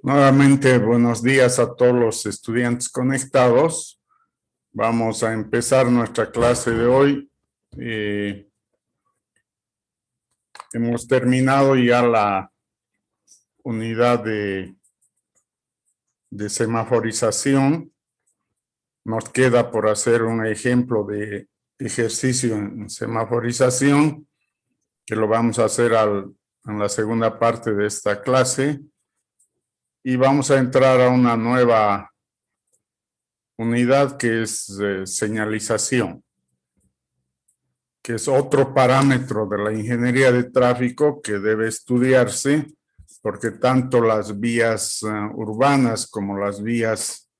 Nuevamente, buenos días a todos los estudiantes conectados. Vamos a empezar nuestra clase de hoy. Hemos terminado ya la unidad de semaforización. Nos queda por hacer un ejemplo de ejercicio en semaforización, que lo vamos a hacer en la segunda parte de esta clase. Y vamos a entrar a una nueva unidad que es señalización, que es otro parámetro de la ingeniería de tráfico que debe estudiarse, porque tanto las vías urbanas como las vías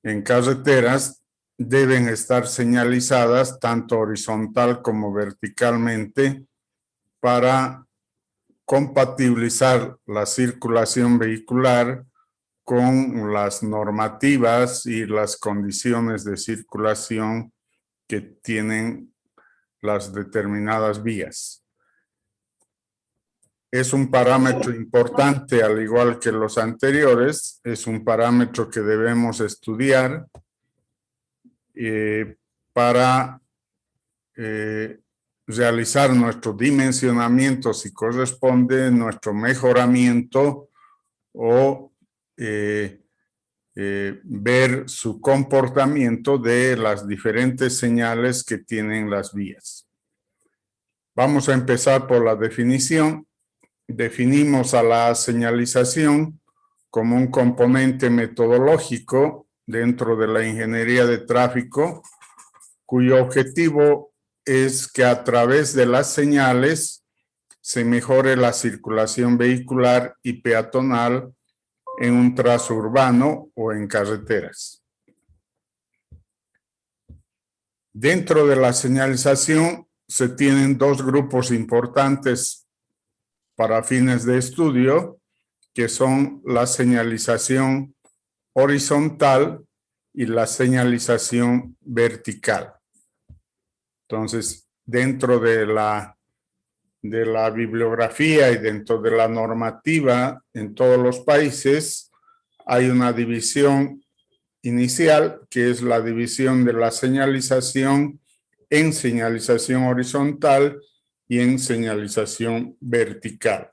en carreteras deben estar señalizadas tanto horizontal como verticalmente para compatibilizar la circulación vehicular con las normativas y las condiciones de circulación que tienen las determinadas vías. Es un parámetro importante, al igual que los anteriores, es un parámetro que debemos estudiar para realizar nuestro dimensionamiento si corresponde, nuestro mejoramiento o ver su comportamiento de las diferentes señales que tienen las vías. Vamos a empezar por la definición. Definimos a la señalización como un componente metodológico dentro de la ingeniería de tráfico, cuyo objetivo es que a través de las señales se mejore la circulación vehicular y peatonal en un trazo urbano o en carreteras. Dentro de la señalización se tienen dos grupos importantes para fines de estudio, que son la señalización horizontal y la señalización vertical. Entonces, dentro de la bibliografía y dentro de la normativa en todos los países hay una división inicial, que es la división de la señalización en señalización horizontal y en señalización vertical.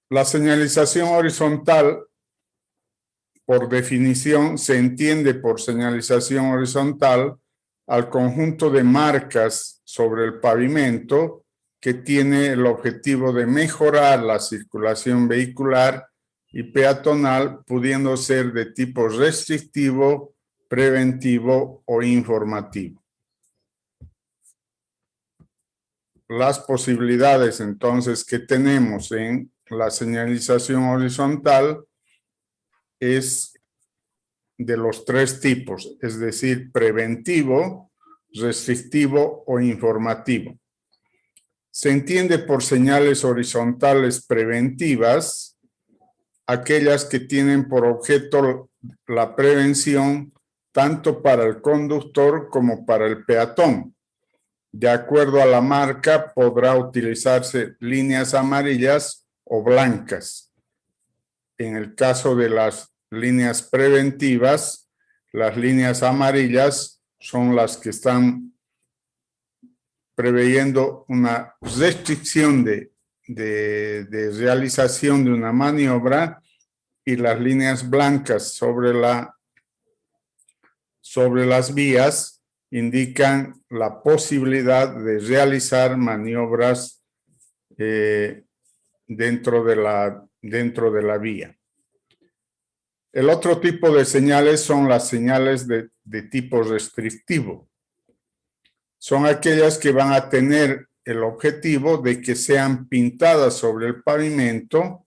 La señalización horizontal, por definición, se entiende por señalización horizontal al conjunto de marcas sobre el pavimento que tiene el objetivo de mejorar la circulación vehicular y peatonal, pudiendo ser de tipo restrictivo, preventivo o informativo. Las posibilidades entonces que tenemos en la señalización horizontal es de los tres tipos, es decir, preventivo, restrictivo o informativo. Se entiende por señales horizontales preventivas aquellas que tienen por objeto la prevención tanto para el conductor como para el peatón. De acuerdo a la marca, podrá utilizarse líneas amarillas o blancas. En el caso de las líneas preventivas, las líneas amarillas son las que están preveyendo una restricción de realización de una maniobra, y las líneas blancas sobre las vías indican la posibilidad de realizar maniobras dentro de la vía. El otro tipo de señales son las señales de tipo restrictivo. Son aquellas que van a tener el objetivo de que sean pintadas sobre el pavimento,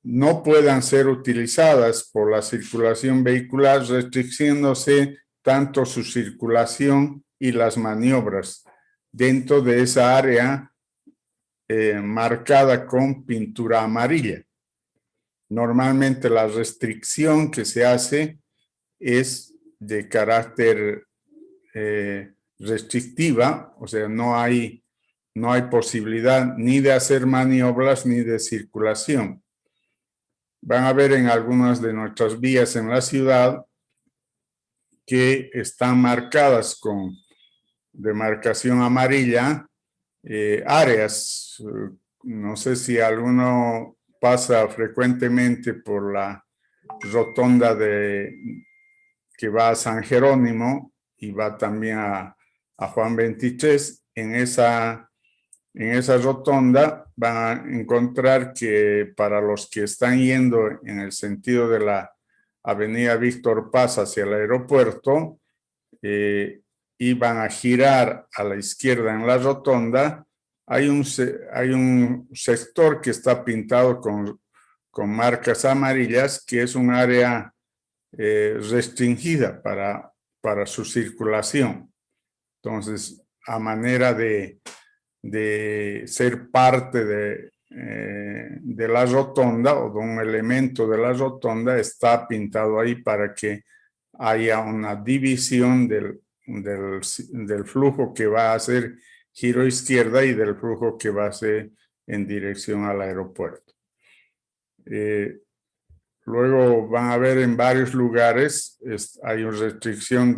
no puedan ser utilizadas por la circulación vehicular, restringiéndose tanto su circulación y las maniobras dentro de esa área marcada con pintura amarilla. Normalmente la restricción que se hace es de carácter restrictiva, o sea, no hay no hay posibilidad ni de hacer maniobras ni de circulación. Van a ver en algunas de nuestras vías en la ciudad que están marcadas con demarcación amarilla, áreas. No sé si alguno pasa frecuentemente por la rotonda que va a San Jerónimo y va también a Juan 23. En esa rotonda van a encontrar que para los que están yendo en el sentido de la avenida Víctor Paz hacia el aeropuerto y van a girar a la izquierda en la rotonda, hay un sector que está pintado con marcas amarillas, que es un área restringida para su circulación. Entonces, a manera de ser parte de la rotonda o de un elemento de la rotonda, está pintado ahí para que haya una división del flujo que va a hacer giro izquierda y del flujo que va a hacer en dirección al aeropuerto. Luego van a ver en varios lugares, hay una restricción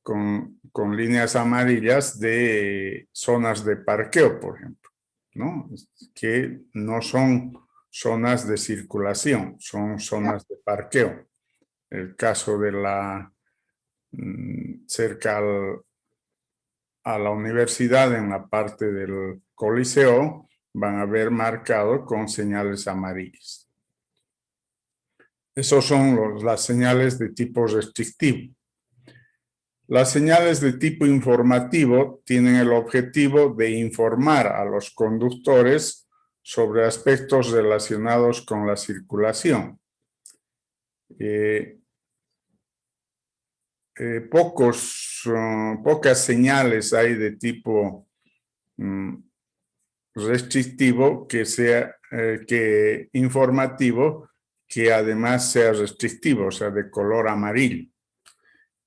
con líneas amarillas de zonas de parqueo, por ejemplo, ¿no? Que no son zonas de circulación, son zonas de parqueo. El caso de cerca a la universidad, en la parte del Coliseo, van a ver marcado con señales amarillas. Esos son las señales de tipo restrictivo. Las señales de tipo informativo tienen el objetivo de informar a los conductores sobre aspectos relacionados con la circulación. Pocas señales hay de tipo restrictivo que informativo, que además sea restrictivo, o sea, de color amarillo.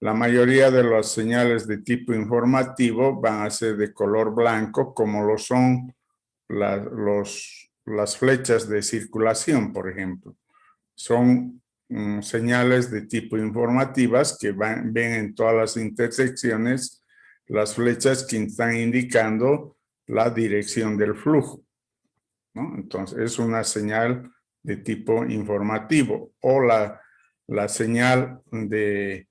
La mayoría de las señales de tipo informativo van a ser de color blanco, como lo son las flechas de circulación, por ejemplo. Son señales de tipo informativas que ven en todas las intersecciones las flechas que están indicando la dirección del flujo, ¿no? Entonces, es una señal de tipo informativo. O la señal de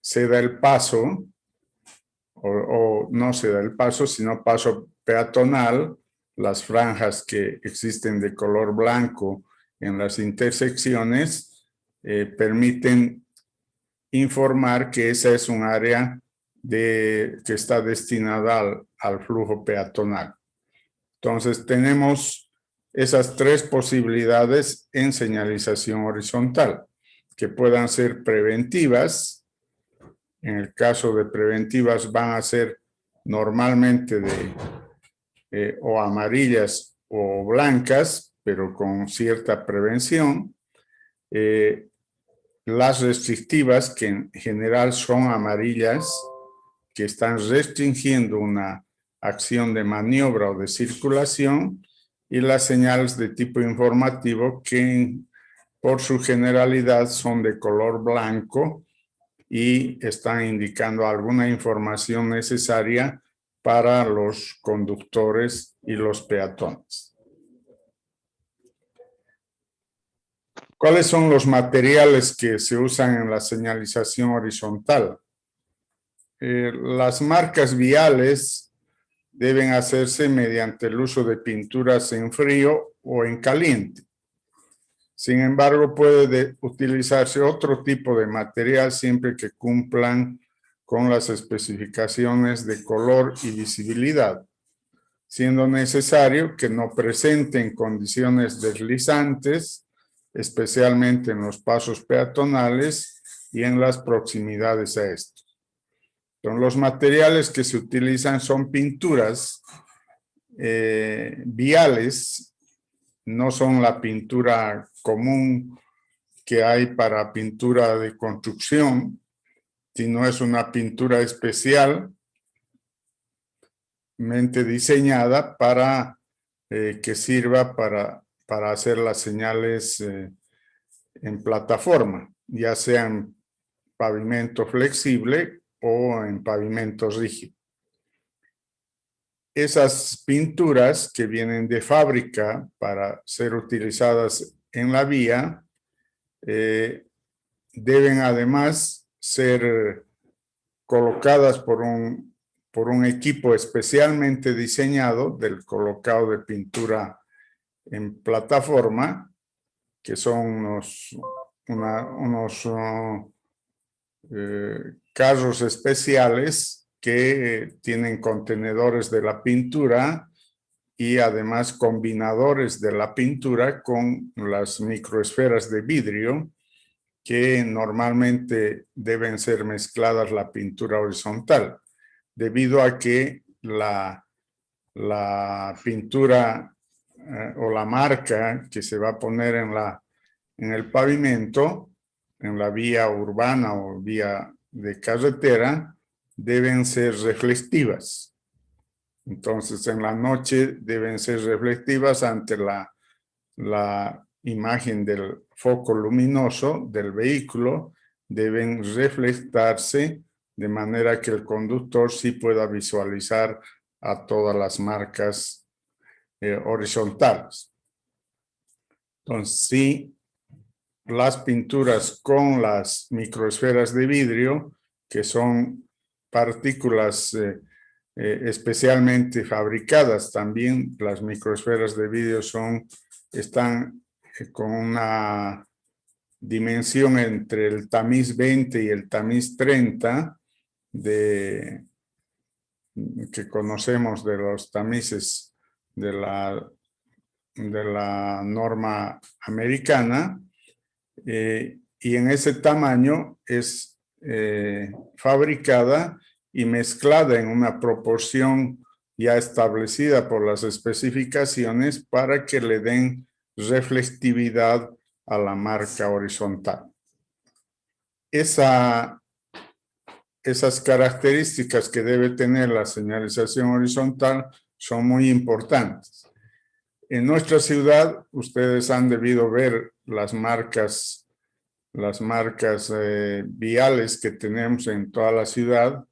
se da el paso, o no se da el paso, sino paso peatonal, las franjas que existen de color blanco en las intersecciones permiten informar que esa es un área que está destinada al flujo peatonal. Entonces tenemos esas tres posibilidades en señalización horizontal, que puedan ser preventivas. En el caso de preventivas van a ser normalmente o amarillas o blancas, pero con cierta prevención. Las restrictivas, que en general son amarillas, que están restringiendo una acción de maniobra o de circulación, y las señales de tipo informativo, que por su generalidad son de color blanco y están indicando alguna información necesaria para los conductores y los peatones. ¿Cuáles son los materiales que se usan en la señalización horizontal? Las marcas viales deben hacerse mediante el uso de pinturas en frío o en caliente. Sin embargo, puede utilizarse otro tipo de material siempre que cumplan con las especificaciones de color y visibilidad, siendo necesario que no presenten condiciones deslizantes, especialmente en los pasos peatonales y en las proximidades a estos. Entonces, los materiales que se utilizan son pinturas viales, no son la pintura común que hay para pintura de construcción, sino es una pintura especialmente diseñada para que sirva para hacer las señales en plataforma, ya sea en pavimento flexible o en pavimento rígido. Esas pinturas que vienen de fábrica para ser utilizadas en la vía deben además ser colocadas por un equipo especialmente diseñado del colocado de pintura en plataforma, que son unos carros especiales que tienen contenedores de la pintura y además combinadores de la pintura con las microesferas de vidrio que normalmente deben ser mezcladas la pintura horizontal, debido a que la pintura o la marca que se va a poner en el pavimento, en la vía urbana o vía de carretera, deben ser reflectivas. Entonces, en la noche deben ser reflectivas ante la imagen del foco luminoso del vehículo, deben reflectarse de manera que el conductor sí pueda visualizar a todas las marcas horizontales. Entonces, sí, las pinturas con las microesferas de vidrio, que son partículas especialmente fabricadas también, las microesferas de vidrio están con una dimensión entre el tamiz 20 y el tamiz 30 que conocemos de los tamices de la norma americana, y en ese tamaño es fabricada y mezclada en una proporción ya establecida por las especificaciones para que le den reflectividad a la marca horizontal. Esas características que debe tener la señalización horizontal son muy importantes. En nuestra ciudad, ustedes han debido ver las marcas viales que tenemos en toda la ciudad.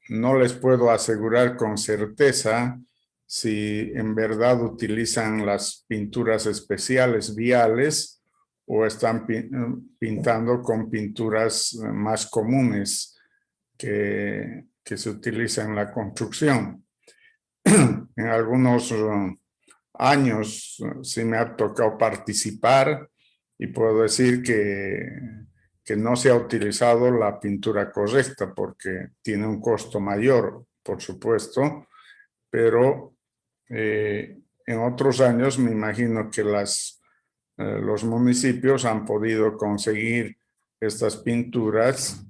No les puedo asegurar con certeza si en verdad utilizan las pinturas especiales viales o están pintando con pinturas más comunes que se utilizan en la construcción. En algunos años sí me ha tocado participar y puedo decir que no se ha utilizado la pintura correcta porque tiene un costo mayor, por supuesto, pero en otros años me imagino que los municipios han podido conseguir estas pinturas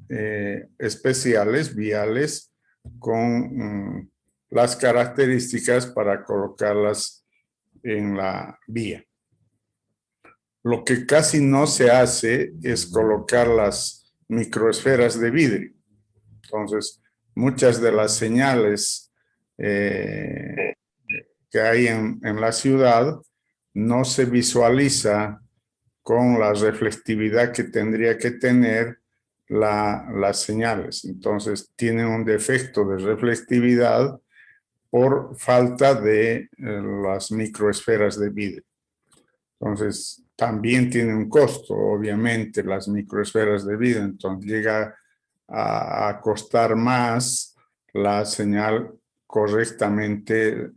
especiales, viales, con las características para colocarlas en la vía. Lo que casi no se hace es colocar las microesferas de vidrio. Entonces, muchas de las señales que hay en la ciudad no se visualiza con la reflectividad que tendría que tener las señales. Entonces, tienen un defecto de reflectividad por falta de las microesferas de vidrio. Entonces, también tiene un costo, obviamente, las microesferas de vidrio. Entonces, llega a costar más la señal correctamente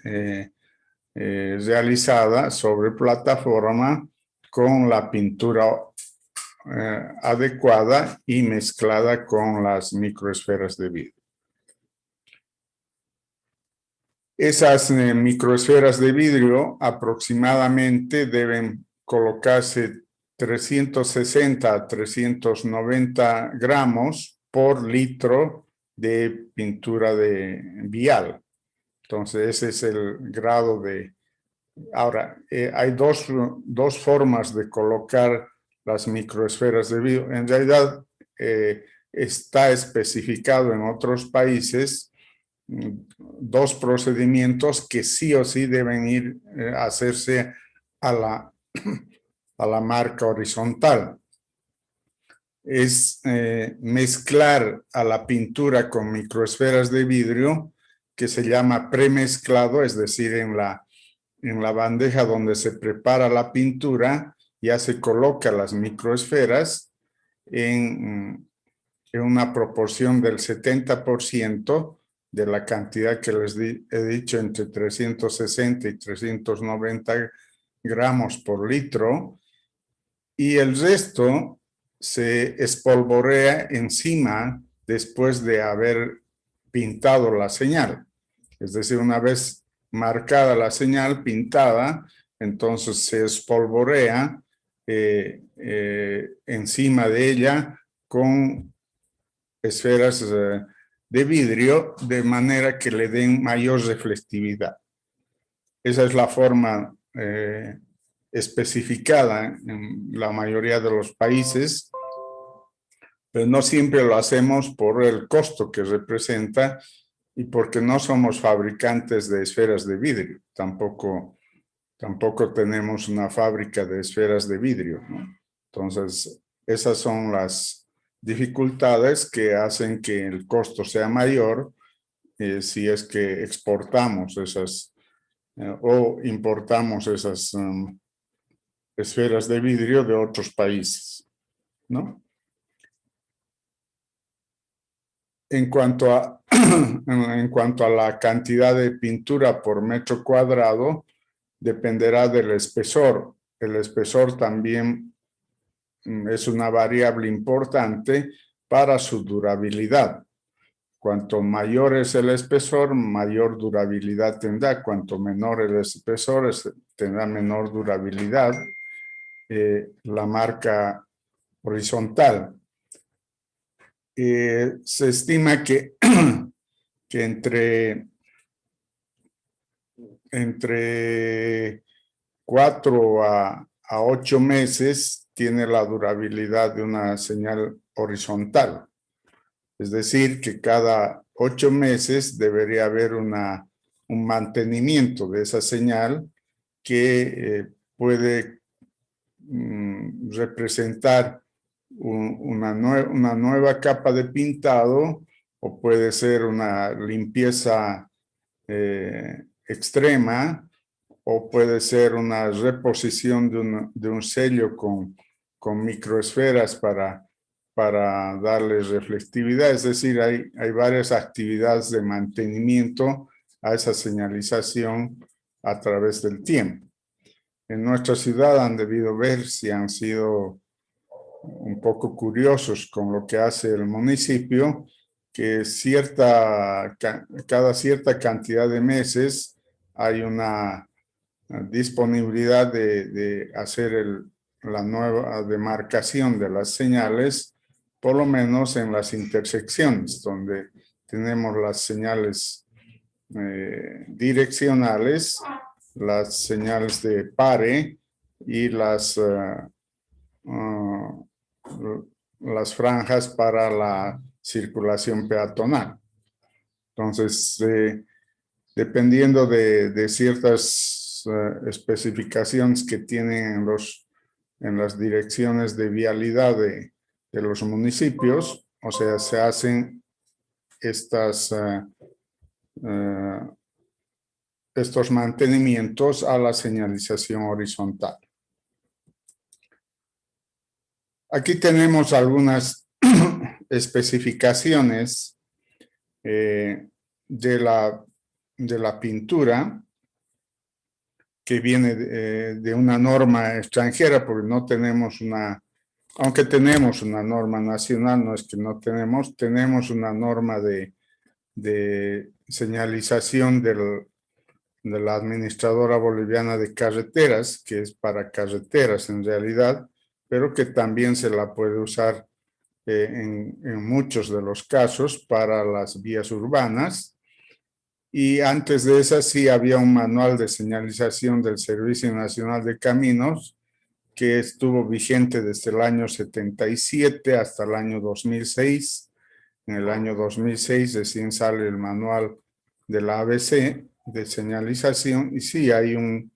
realizada sobre plataforma con la pintura adecuada y mezclada con las microesferas de vidrio. Esas microesferas de vidrio aproximadamente deben colocarse 360 a 390 gramos por litro de pintura de vial. Entonces, ese es el grado de... Ahora, hay dos formas de colocar las microesferas de vidrio. En realidad, está especificado en otros países dos procedimientos que sí o sí deben ir a hacerse a la marca horizontal. Es mezclar a la pintura con microesferas de vidrio, que se llama premezclado, es decir, en la bandeja donde se prepara la pintura, ya se coloca las microesferas en una proporción del 70% de la cantidad que les he dicho, entre 360 y 390 gramos por litro, y el resto se espolvorea encima después de haber pintado la señal. Es decir, una vez marcada la señal pintada, entonces se espolvorea encima de ella con esferas de vidrio, de manera que le den mayor reflectividad. Esa es la forma especificada en la mayoría de los países, pero no siempre lo hacemos por el costo que representa y porque no somos fabricantes de esferas de vidrio. Tampoco tenemos una fábrica de esferas de vidrio, ¿no? Entonces, esas son las dificultades que hacen que el costo sea mayor si es que exportamos esas o importamos esas esferas de vidrio de otros países, ¿no? En cuanto a la cantidad de pintura por metro cuadrado, dependerá del espesor. El espesor también es una variable importante para su durabilidad. Cuanto mayor es el espesor, mayor durabilidad tendrá. Cuanto menor el espesor, tendrá menor durabilidad. La marca horizontal. Se estima que entre 4 a 8 meses tiene la durabilidad de una señal horizontal. Es decir, que cada 8 meses debería haber un mantenimiento de esa señal que puede representar una nueva capa de pintado, o puede ser una limpieza extrema, o puede ser una reposición de un sello con microesferas para darle reflectividad. Es decir, hay varias actividades de mantenimiento a esa señalización a través del tiempo. En nuestra ciudad han debido ver si han sido un poco curiosos con lo que hace el municipio, que cada cierta cantidad de meses hay una disponibilidad de hacer la nueva demarcación de las señales, por lo menos en las intersecciones, donde tenemos las señales direccionales, las señales de pare y las franjas para la circulación peatonal. Entonces, dependiendo de ciertas especificaciones que tienen en las direcciones de vialidad de los municipios, o sea, se hacen estos mantenimientos a la señalización horizontal. Aquí tenemos algunas especificaciones de la pintura que viene de una norma extranjera, porque no tenemos aunque tenemos una norma nacional, no es que no tenemos una norma de señalización de la Administradora Boliviana de Carreteras, que es para carreteras en realidad, pero que también se la puede usar en muchos de los casos para las vías urbanas. Y antes de esa sí había un manual de señalización del Servicio Nacional de Caminos, que estuvo vigente desde el año 77 hasta el año 2006. En el año 2006 recién sale el manual de la ABC de señalización y sí hay un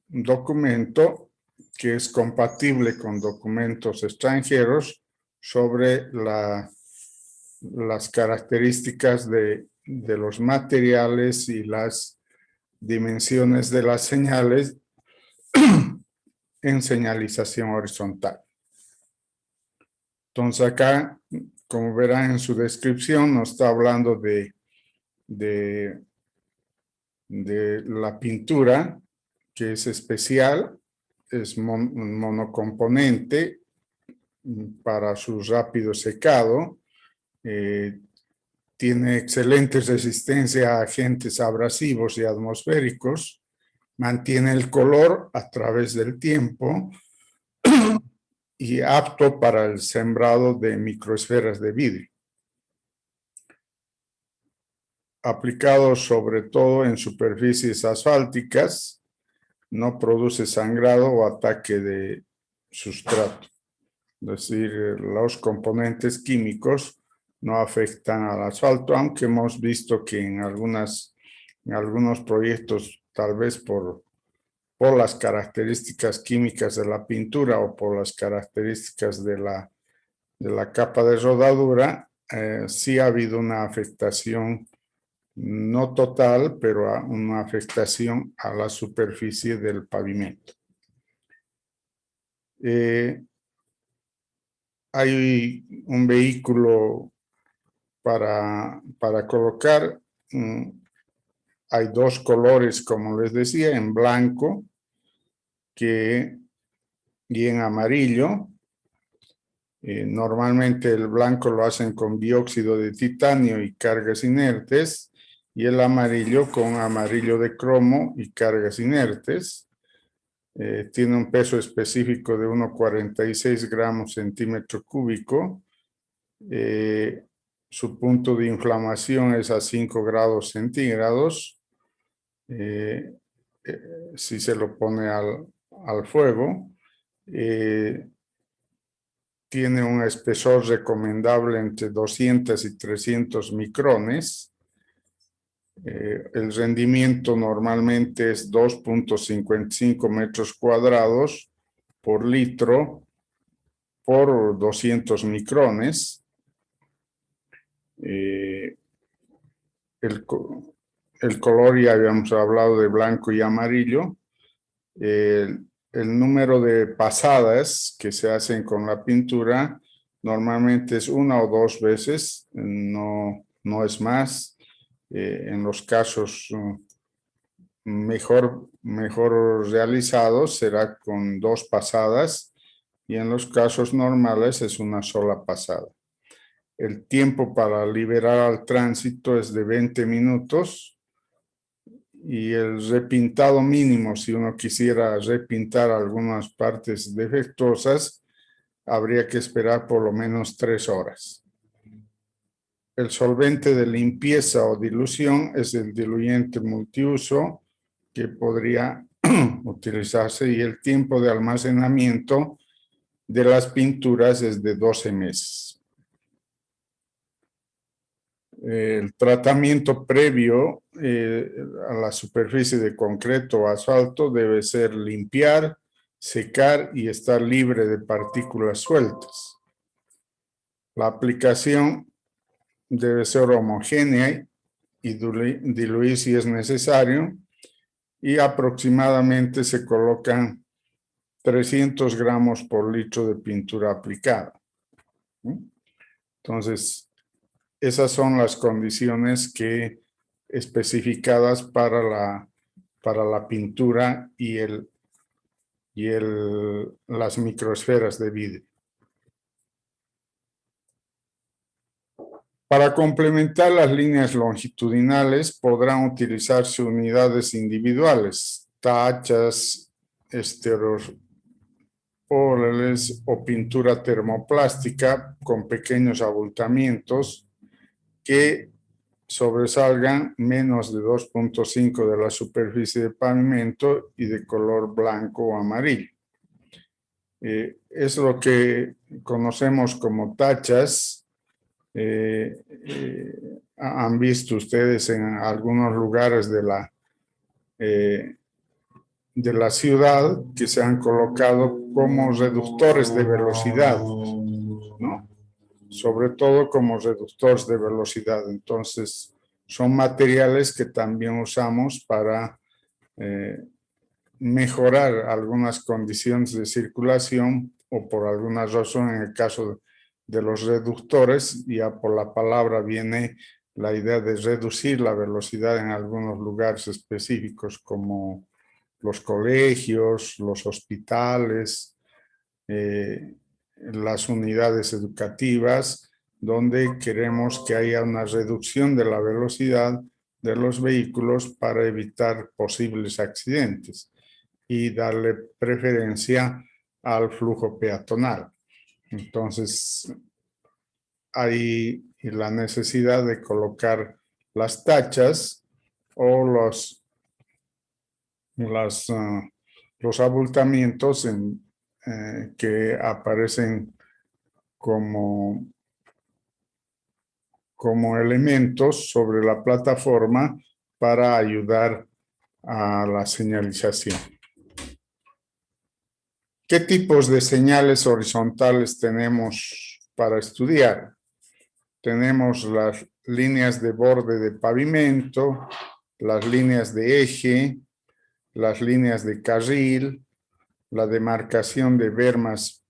documento que es compatible con documentos extranjeros sobre las características de los materiales y las dimensiones de las señales en señalización horizontal. Entonces acá, como verán en su descripción, nos está hablando de la pintura, que es especial, es monocomponente para su rápido secado, tiene excelente resistencia a agentes abrasivos y atmosféricos, mantiene el color a través del tiempo y apto para el sembrado de microesferas de vidrio. Aplicado sobre todo en superficies asfálticas, no produce sangrado o ataque de sustrato. Es decir, los componentes químicos no afectan al asfalto, aunque hemos visto que en algunos proyectos, tal vez por las características químicas de la pintura o por las características de la capa de rodadura, sí ha habido una afectación, no total, pero una afectación a la superficie del pavimento. Hay un vehículo para colocar, hay dos colores, como les decía, en blanco y en amarillo. Normalmente el blanco lo hacen con dióxido de titanio y cargas inertes, y el amarillo con amarillo de cromo y cargas inertes. Tiene un peso específico de 1,46 gramos centímetro cúbico. Su punto de inflamación es a 5 grados centígrados. Si se lo pone al fuego, tiene un espesor recomendable entre 200 y 300 micrones. El rendimiento normalmente es 2,55 metros cuadrados por litro por 200 micrones. El color, ya habíamos hablado de blanco y amarillo. El número de pasadas que se hacen con la pintura normalmente es una o dos veces, no es más. En los casos mejor realizados será con 2 pasadas y en los casos normales es una sola pasada. El tiempo para liberar al tránsito es de 20 minutos. Y el repintado mínimo, si uno quisiera repintar algunas partes defectuosas, habría que esperar por lo menos 3 horas. El solvente de limpieza o dilución es el diluyente multiuso que podría utilizarse, y el tiempo de almacenamiento de las pinturas es de 12 meses. El tratamiento previo a la superficie de concreto o asfalto debe ser limpiar, secar y estar libre de partículas sueltas. La aplicación debe ser homogénea y diluir si es necesario, y aproximadamente se colocan 300 gramos por litro de pintura aplicada. Entonces, esas son las condiciones especificadas para la pintura y las microesferas de vidrio. Para complementar las líneas longitudinales podrán utilizarse unidades individuales, tachas, esteropóleles o pintura termoplástica con pequeños abultamientos que sobresalgan menos de 2,5 de la superficie de pavimento y de color blanco o amarillo. Es lo que conocemos como tachas. Han visto ustedes en algunos lugares de la ciudad que se han colocado como reductores de velocidad, ¿no? Sobre todo como reductores de velocidad. Entonces, son materiales que también usamos para mejorar algunas condiciones de circulación o por alguna razón en el caso de los reductores, ya por la palabra viene la idea de reducir la velocidad en algunos lugares específicos como los colegios, los hospitales, las unidades educativas, donde queremos que haya una reducción de la velocidad de los vehículos para evitar posibles accidentes y darle preferencia al flujo peatonal. Entonces, hay la necesidad de colocar las tachas o los abultamientos que aparecen como elementos sobre la plataforma para ayudar a la señalización. ¿Qué tipos de señales horizontales tenemos para estudiar? Tenemos las líneas de borde de pavimento, las líneas de eje, las líneas de carril, la demarcación de bermas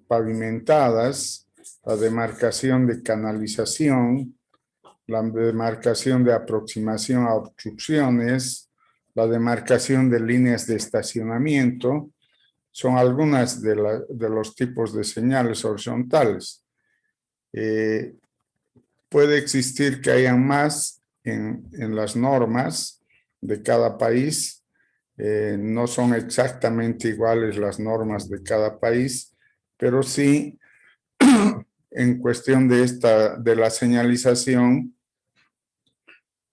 pavimentadas, la demarcación de canalización, la demarcación de aproximación a obstrucciones, la demarcación de líneas de estacionamiento. Son algunas de los tipos de señales horizontales. Puede existir que hayan más en las normas de cada país. No son exactamente iguales las normas de cada país, pero sí en cuestión de la señalización,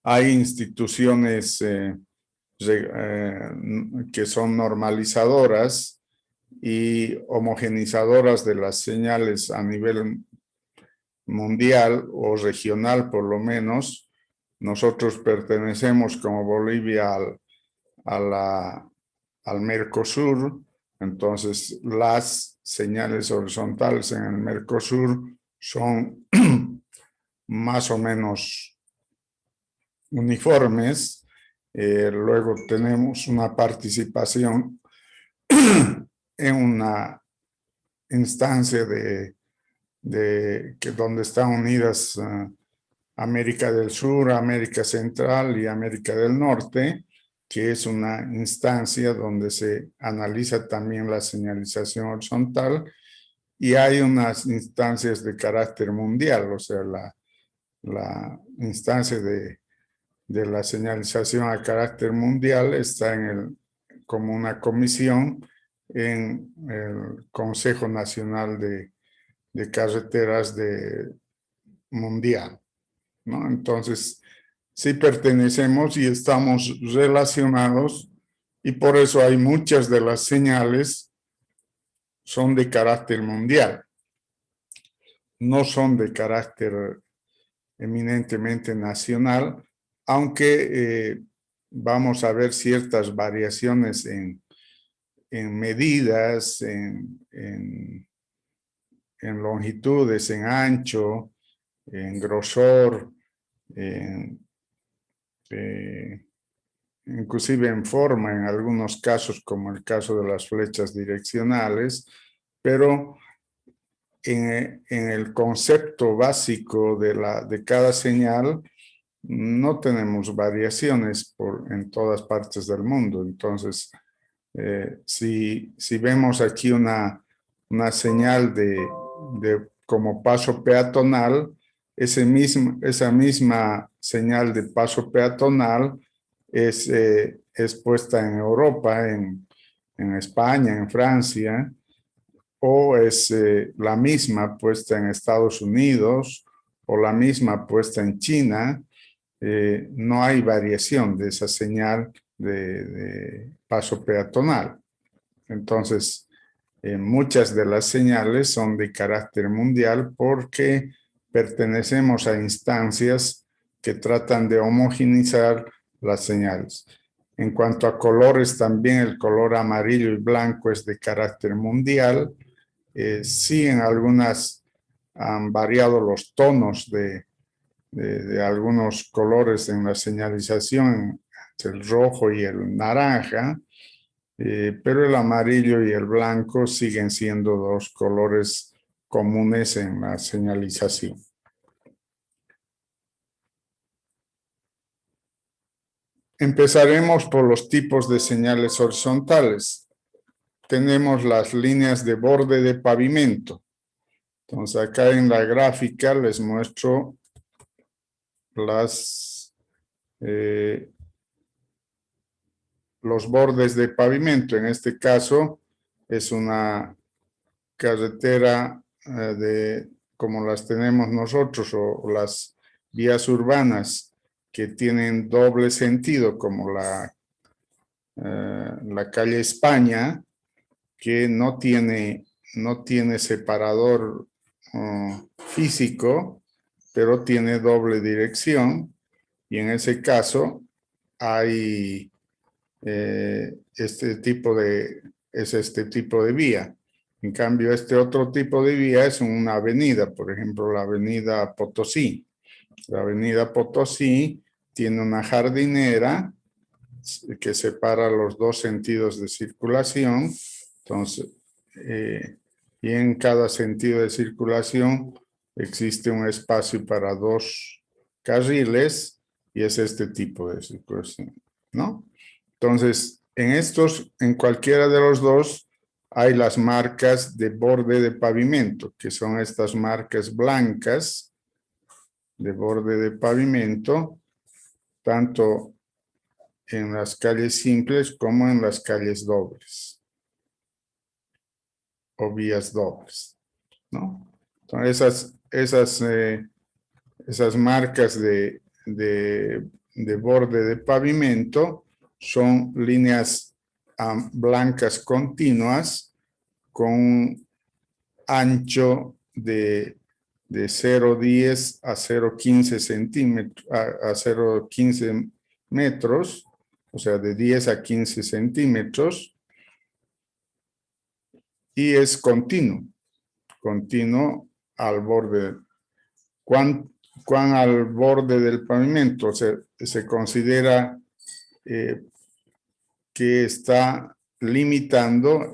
hay instituciones que son normalizadoras y homogenizadoras de las señales a nivel mundial o regional por lo menos. Nosotros pertenecemos como Bolivia al Mercosur, entonces las señales horizontales en el Mercosur son más o menos uniformes. Luego tenemos una participación en una instancia donde están unidas América del Sur, América Central y América del Norte, que es una instancia donde se analiza también la señalización horizontal, y hay unas instancias de carácter mundial, o sea, la instancia de la señalización a carácter mundial está como una comisión en el Consejo Nacional de Carreteras Mundial, ¿no? Entonces, sí pertenecemos y estamos relacionados, y por eso hay muchas de las señales son de carácter mundial, no son de carácter eminentemente nacional, aunque vamos a ver ciertas variaciones en medidas, en longitudes, en ancho, en grosor, inclusive en forma en algunos casos, como el caso de las flechas direccionales, pero en el concepto básico de cada señal no tenemos variaciones en todas partes del mundo. Entonces, si vemos aquí una señal como paso peatonal, esa misma señal de paso peatonal es puesta en Europa, en España, en Francia, o es la misma puesta en Estados Unidos, o la misma puesta en China. No hay variación de esa señal de paso peatonal. Entonces, muchas de las señales son de carácter mundial porque pertenecemos a instancias que tratan de homogeneizar las señales. En cuanto a colores, también el color amarillo y blanco es de carácter mundial. Sí, en algunas han variado los tonos de algunos colores en la señalización, entre el rojo y el naranja, pero el amarillo y el blanco siguen siendo dos colores comunes en la señalización. Empezaremos por los tipos de señales horizontales. Tenemos las líneas de borde de pavimento. Entonces, acá en la gráfica les muestro los bordes de pavimento. En este caso, es una carretera como las tenemos nosotros, o las vías urbanas que tienen doble sentido, como la calle España, que no tiene separador físico, pero tiene doble dirección, y en ese caso hay este tipo de vía. En cambio, este otro tipo de vía es una avenida, por ejemplo, la avenida Potosí. La avenida Potosí tiene una jardinera que separa los dos sentidos de circulación. Entonces, y en cada sentido de circulación existe un espacio para dos carriles, y es este tipo de circulación, ¿no? Entonces, en cualquiera de los dos, hay las marcas de borde de pavimento, que son estas marcas blancas de borde de pavimento, tanto en las calles simples como en las calles dobles o vías dobles, ¿no? Entonces, esas marcas de borde de pavimento son líneas blancas continuas con un ancho de 0,10 a 0,15 centímetros, a 0,15 metros, o sea, de 10 a 15 centímetros, y es continuo al borde. ¿Cuán al borde del pavimento? Se considera que está limitando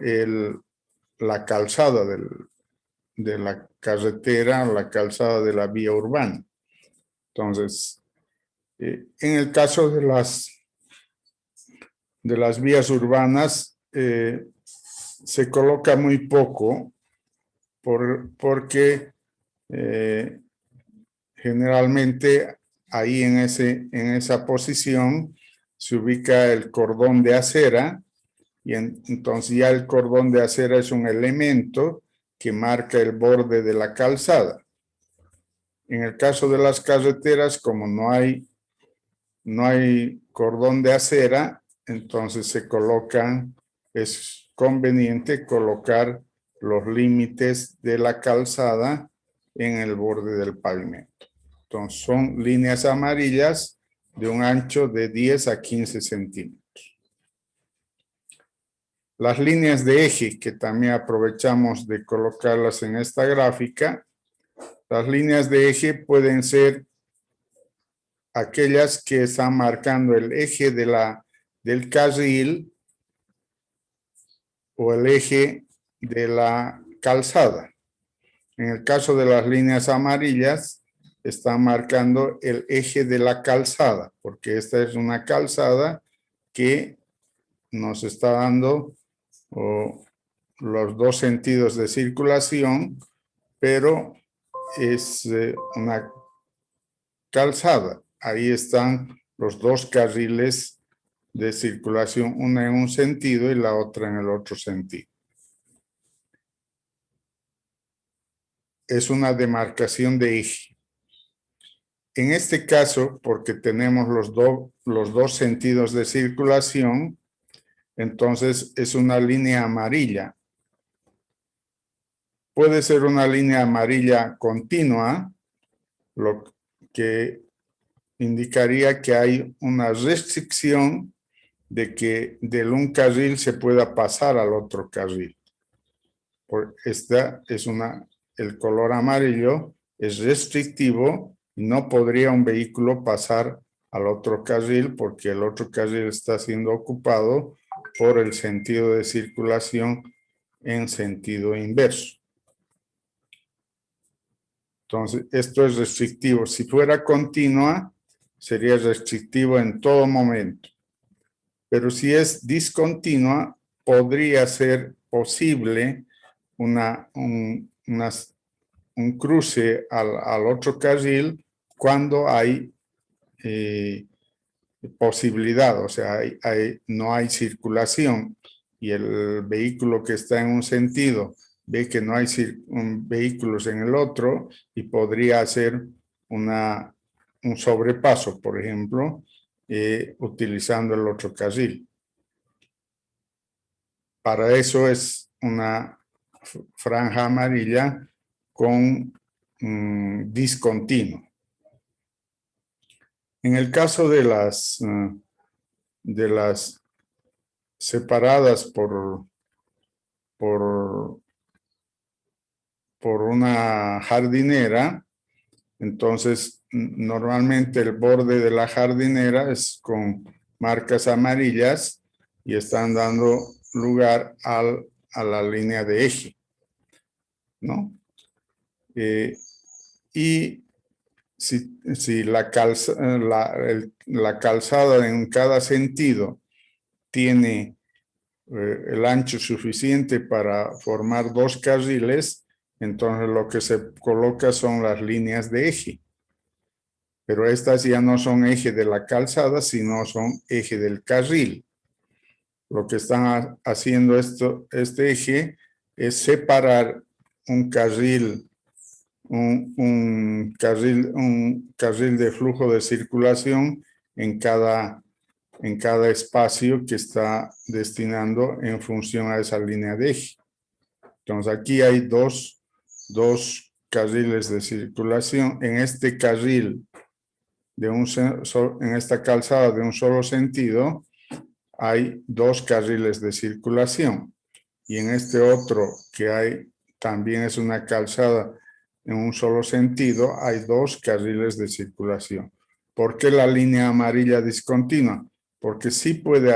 la calzada de la carretera, la calzada de la vía urbana. Entonces, en el caso de las vías urbanas, se coloca muy poco porque generalmente ahí en esa posición se ubica el cordón de acera, y entonces ya el cordón de acera es un elemento que marca el borde de la calzada. En el caso de las carreteras, como no hay cordón de acera, entonces es conveniente colocar los límites de la calzada en el borde del pavimento. Entonces son líneas amarillas de un ancho de 10 a 15 centímetros. Las líneas de eje, que también aprovechamos de colocarlas en esta gráfica, las líneas de eje pueden ser aquellas que están marcando el eje del carril o el eje de la calzada. En el caso de las líneas amarillas, están marcando el eje de la calzada, porque esta es una calzada que nos está dando los dos sentidos de circulación, pero es una calzada. Ahí están los dos carriles de circulación, una en un sentido y la otra en el otro sentido. Es una demarcación de eje. En este caso, porque tenemos los dos sentidos de circulación, entonces es una línea amarilla. puede ser una línea amarilla continua, lo que indicaría que hay una restricción de que de un carril se pueda pasar al otro carril. Esta es el color amarillo es restrictivo y no podría un vehículo pasar al otro carril porque el otro carril está siendo ocupado por el sentido de circulación en sentido inverso. Entonces, esto es restrictivo. Si fuera continua, sería restrictivo en todo momento. Pero si es discontinua, podría ser posible un cruce al otro carril cuando hay posibilidad, o sea, no hay circulación y el vehículo que está en un sentido ve que no hay vehículos en el otro y podría hacer un sobrepaso, por ejemplo, utilizando el otro carril. Para eso es una franja amarilla con discontinuo. En el caso de las separadas por una jardinera, entonces normalmente el borde de la jardinera es con marcas amarillas y están dando lugar a la línea de eje, ¿no? Y si la calzada en cada sentido tiene el ancho suficiente para formar dos carriles, entonces lo que se coloca son las líneas de eje. Pero estas ya no son eje de la calzada, sino son eje del carril. Lo que están haciendo este eje es separar un carril de flujo de circulación en cada espacio que está destinando en función a esa línea de eje. Entonces aquí hay dos carriles de circulación. En este carril, en esta calzada de un solo sentido, hay dos carriles de circulación. Y en este otro, que también es una calzada en un solo sentido, hay dos carriles de circulación. ¿Por qué la línea amarilla discontinua? Porque sí puede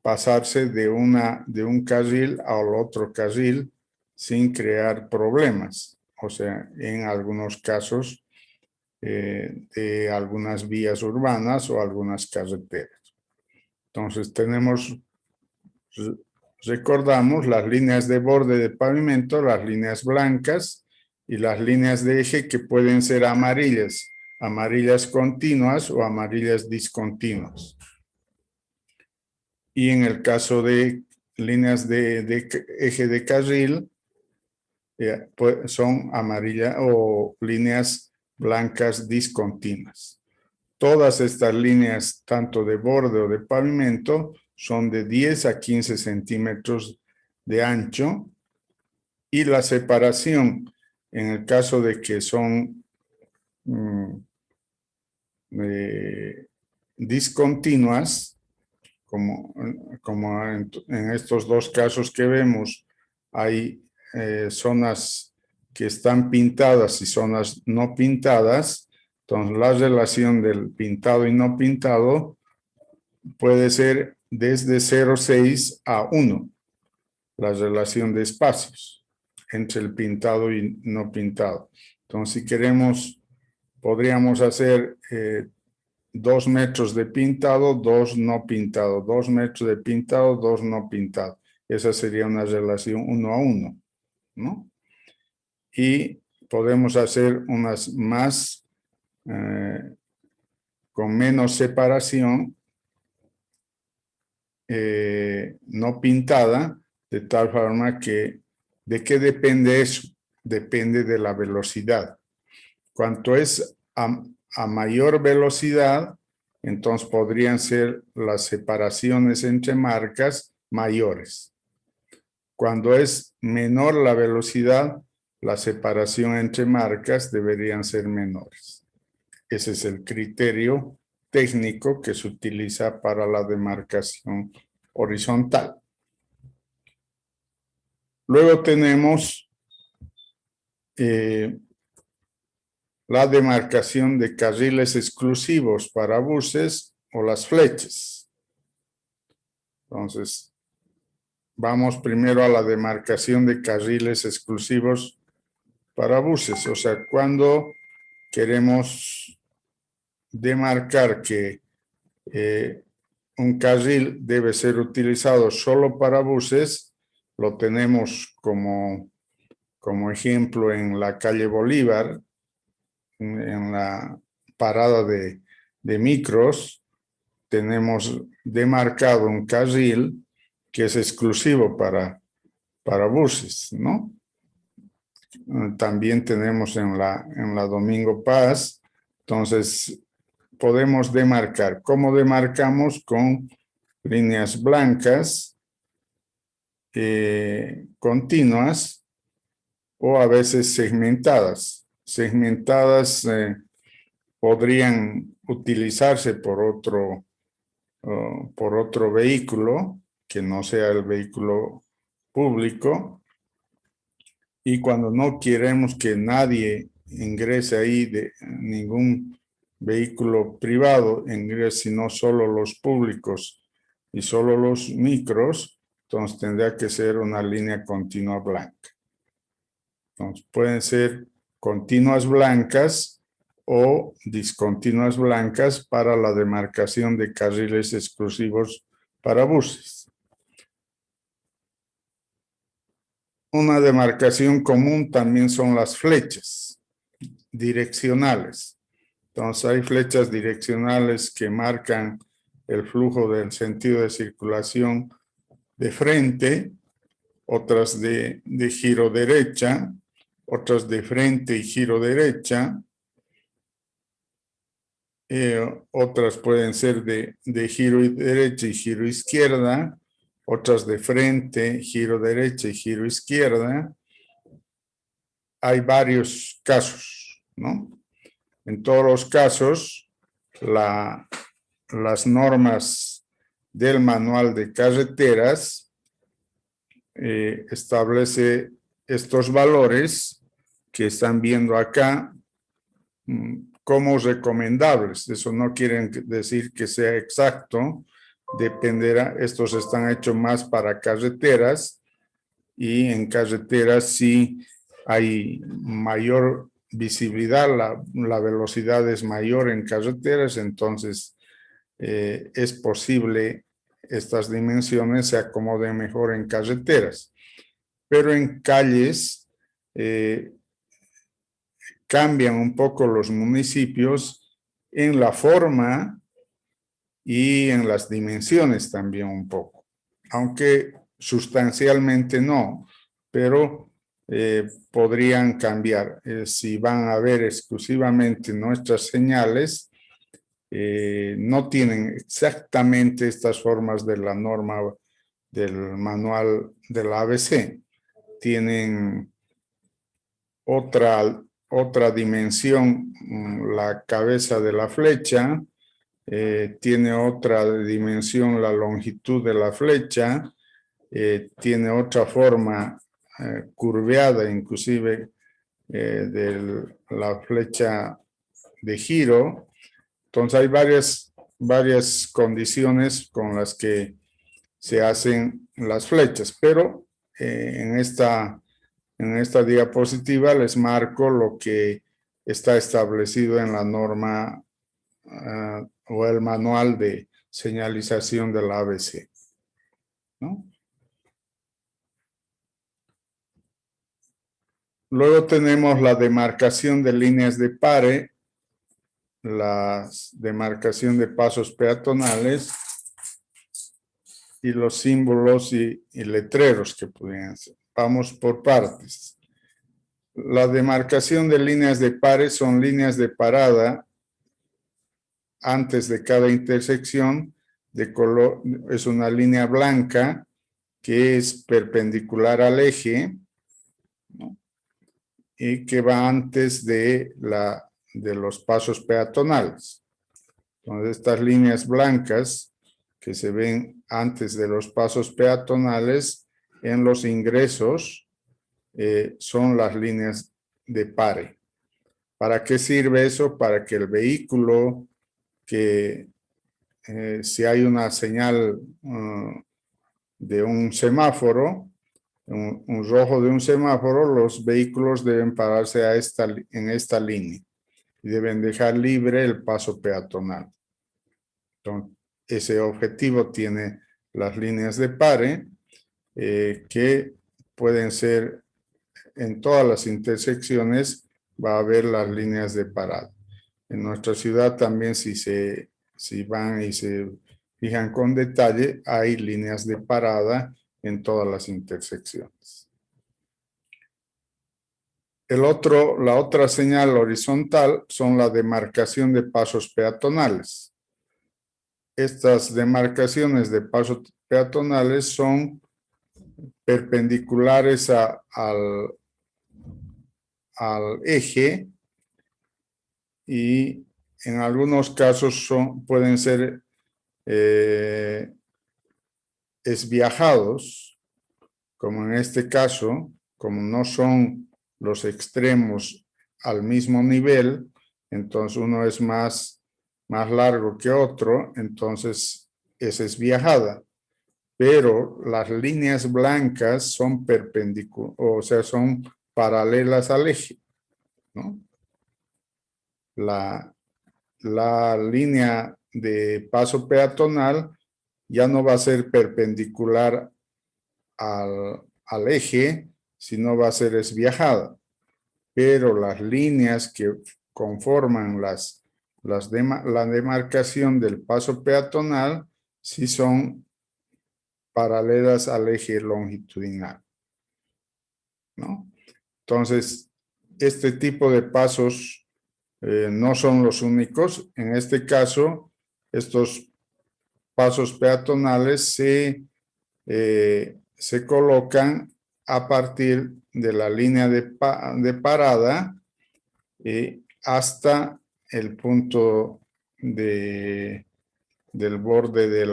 pasarse de un carril al otro carril sin crear problemas. O sea, en algunos casos de algunas vías urbanas o algunas carreteras. Entonces recordamos las líneas de borde de pavimento, las líneas blancas y las líneas de eje que pueden ser amarillas continuas o amarillas discontinuas. Y en el caso de líneas de eje de carril, pues son amarillas o líneas blancas discontinuas. Todas estas líneas, tanto de borde o de pavimento, son de 10 a 15 centímetros de ancho y la separación, en el caso de que son discontinuas, como en estos dos casos que vemos, hay zonas que están pintadas y zonas no pintadas. Entonces, la relación del pintado y no pintado puede ser desde 0,6 a 1, la relación de espacios entre el pintado y no pintado. Entonces, si queremos, podríamos hacer 2 metros de pintado, 2 no pintado, 2 metros de pintado, 2 no pintado. Esa sería una relación 1 a 1, ¿no? Y podemos hacer unas más con menos separación, no pintada, de tal forma que, ¿de qué depende eso? Depende de la velocidad. Cuanto es a mayor velocidad, entonces podrían ser las separaciones entre marcas mayores. Cuando es menor la velocidad, la separación entre marcas deberían ser menores. Ese es el criterio técnico que se utiliza para la demarcación horizontal. Luego tenemos la demarcación de carriles exclusivos para buses o las flechas. Entonces, vamos primero a la demarcación de carriles exclusivos para buses. O sea, cuando queremos demarcar que un carril debe ser utilizado solo para buses, lo tenemos como ejemplo en la calle Bolívar, en la parada de micros, tenemos demarcado un carril que es exclusivo para buses, ¿no? También tenemos en la Domingo Paz, entonces podemos demarcar. ¿Cómo demarcamos? Con líneas blancas continuas o a veces segmentadas. Segmentadas podrían utilizarse por otro vehículo que no sea el vehículo público, y cuando no queremos que nadie ingrese ahí, de ningún vehículo privado ingrese, sino solo los públicos y solo los micros, entonces tendría que ser una línea continua blanca. Entonces pueden ser continuas blancas o discontinuas blancas para la demarcación de carriles exclusivos para buses. Una demarcación común también son las flechas direccionales. Entonces hay flechas direccionales que marcan el flujo del sentido de circulación de frente, otras de giro derecha, otras de frente y giro derecha, otras pueden ser de giro derecha y giro izquierda, otras de frente, giro derecha y giro izquierda. Hay varios casos, ¿no? En todos los casos, las normas del manual de carreteras establece estos valores que están viendo acá como recomendables. Eso no quiere decir que sea exacto, dependerá. Estos están hechos más para carreteras, y en carreteras sí hay mayor visibilidad, la velocidad es mayor en carreteras, entonces es posible estas dimensiones se acomoden mejor en carreteras. Pero en calles cambian un poco los municipios en la forma y en las dimensiones también un poco, aunque sustancialmente no, pero podrían cambiar. Si van a ver exclusivamente nuestras señales, no tienen exactamente estas formas de la norma del manual de la ABC. Tienen otra dimensión, la cabeza de la flecha, tiene otra dimensión la longitud de la flecha, tiene otra forma curveada inclusive de la flecha de giro. Entonces hay varias condiciones con las que se hacen las flechas, pero en esta diapositiva les marco lo que está establecido en la norma o el manual de señalización de la ABC, ¿no? Luego tenemos la demarcación de líneas de pare, la demarcación de pasos peatonales y los símbolos y letreros que podrían ser. Vamos por partes. La demarcación de líneas de pare son líneas de parada antes de cada intersección de color, es una línea blanca que es perpendicular al eje, ¿no? Y que va antes de los pasos peatonales. Entonces, estas líneas blancas que se ven antes de los pasos peatonales en los ingresos son las líneas de pare. ¿Para qué sirve eso? Para que el vehículo que si hay una señal de un semáforo, un rojo de un semáforo, los vehículos deben pararse en esta línea y deben dejar libre el paso peatonal. Entonces, ese objetivo tiene las líneas de pare que pueden ser en todas las intersecciones, va a haber las líneas de parada. En nuestra ciudad también si van y se fijan con detalle, hay líneas de parada en todas las intersecciones. La otra señal horizontal son la demarcación de pasos peatonales. Estas demarcaciones de pasos peatonales son perpendiculares al eje y en algunos casos pueden ser esviajados, como en este caso, como no son los extremos al mismo nivel, entonces uno es más largo que otro, entonces es esviajada. Pero las líneas blancas son perpendiculares, o sea, son paralelas al eje, ¿no? La línea de paso peatonal ya no va a ser perpendicular al eje, sino va a ser esviajada. Pero las líneas que conforman la demarcación del paso peatonal sí son paralelas al eje longitudinal, ¿no? Entonces, este tipo de pasos no son los únicos. En este caso, estos pasos peatonales se colocan a partir de la línea de parada hasta el punto del borde de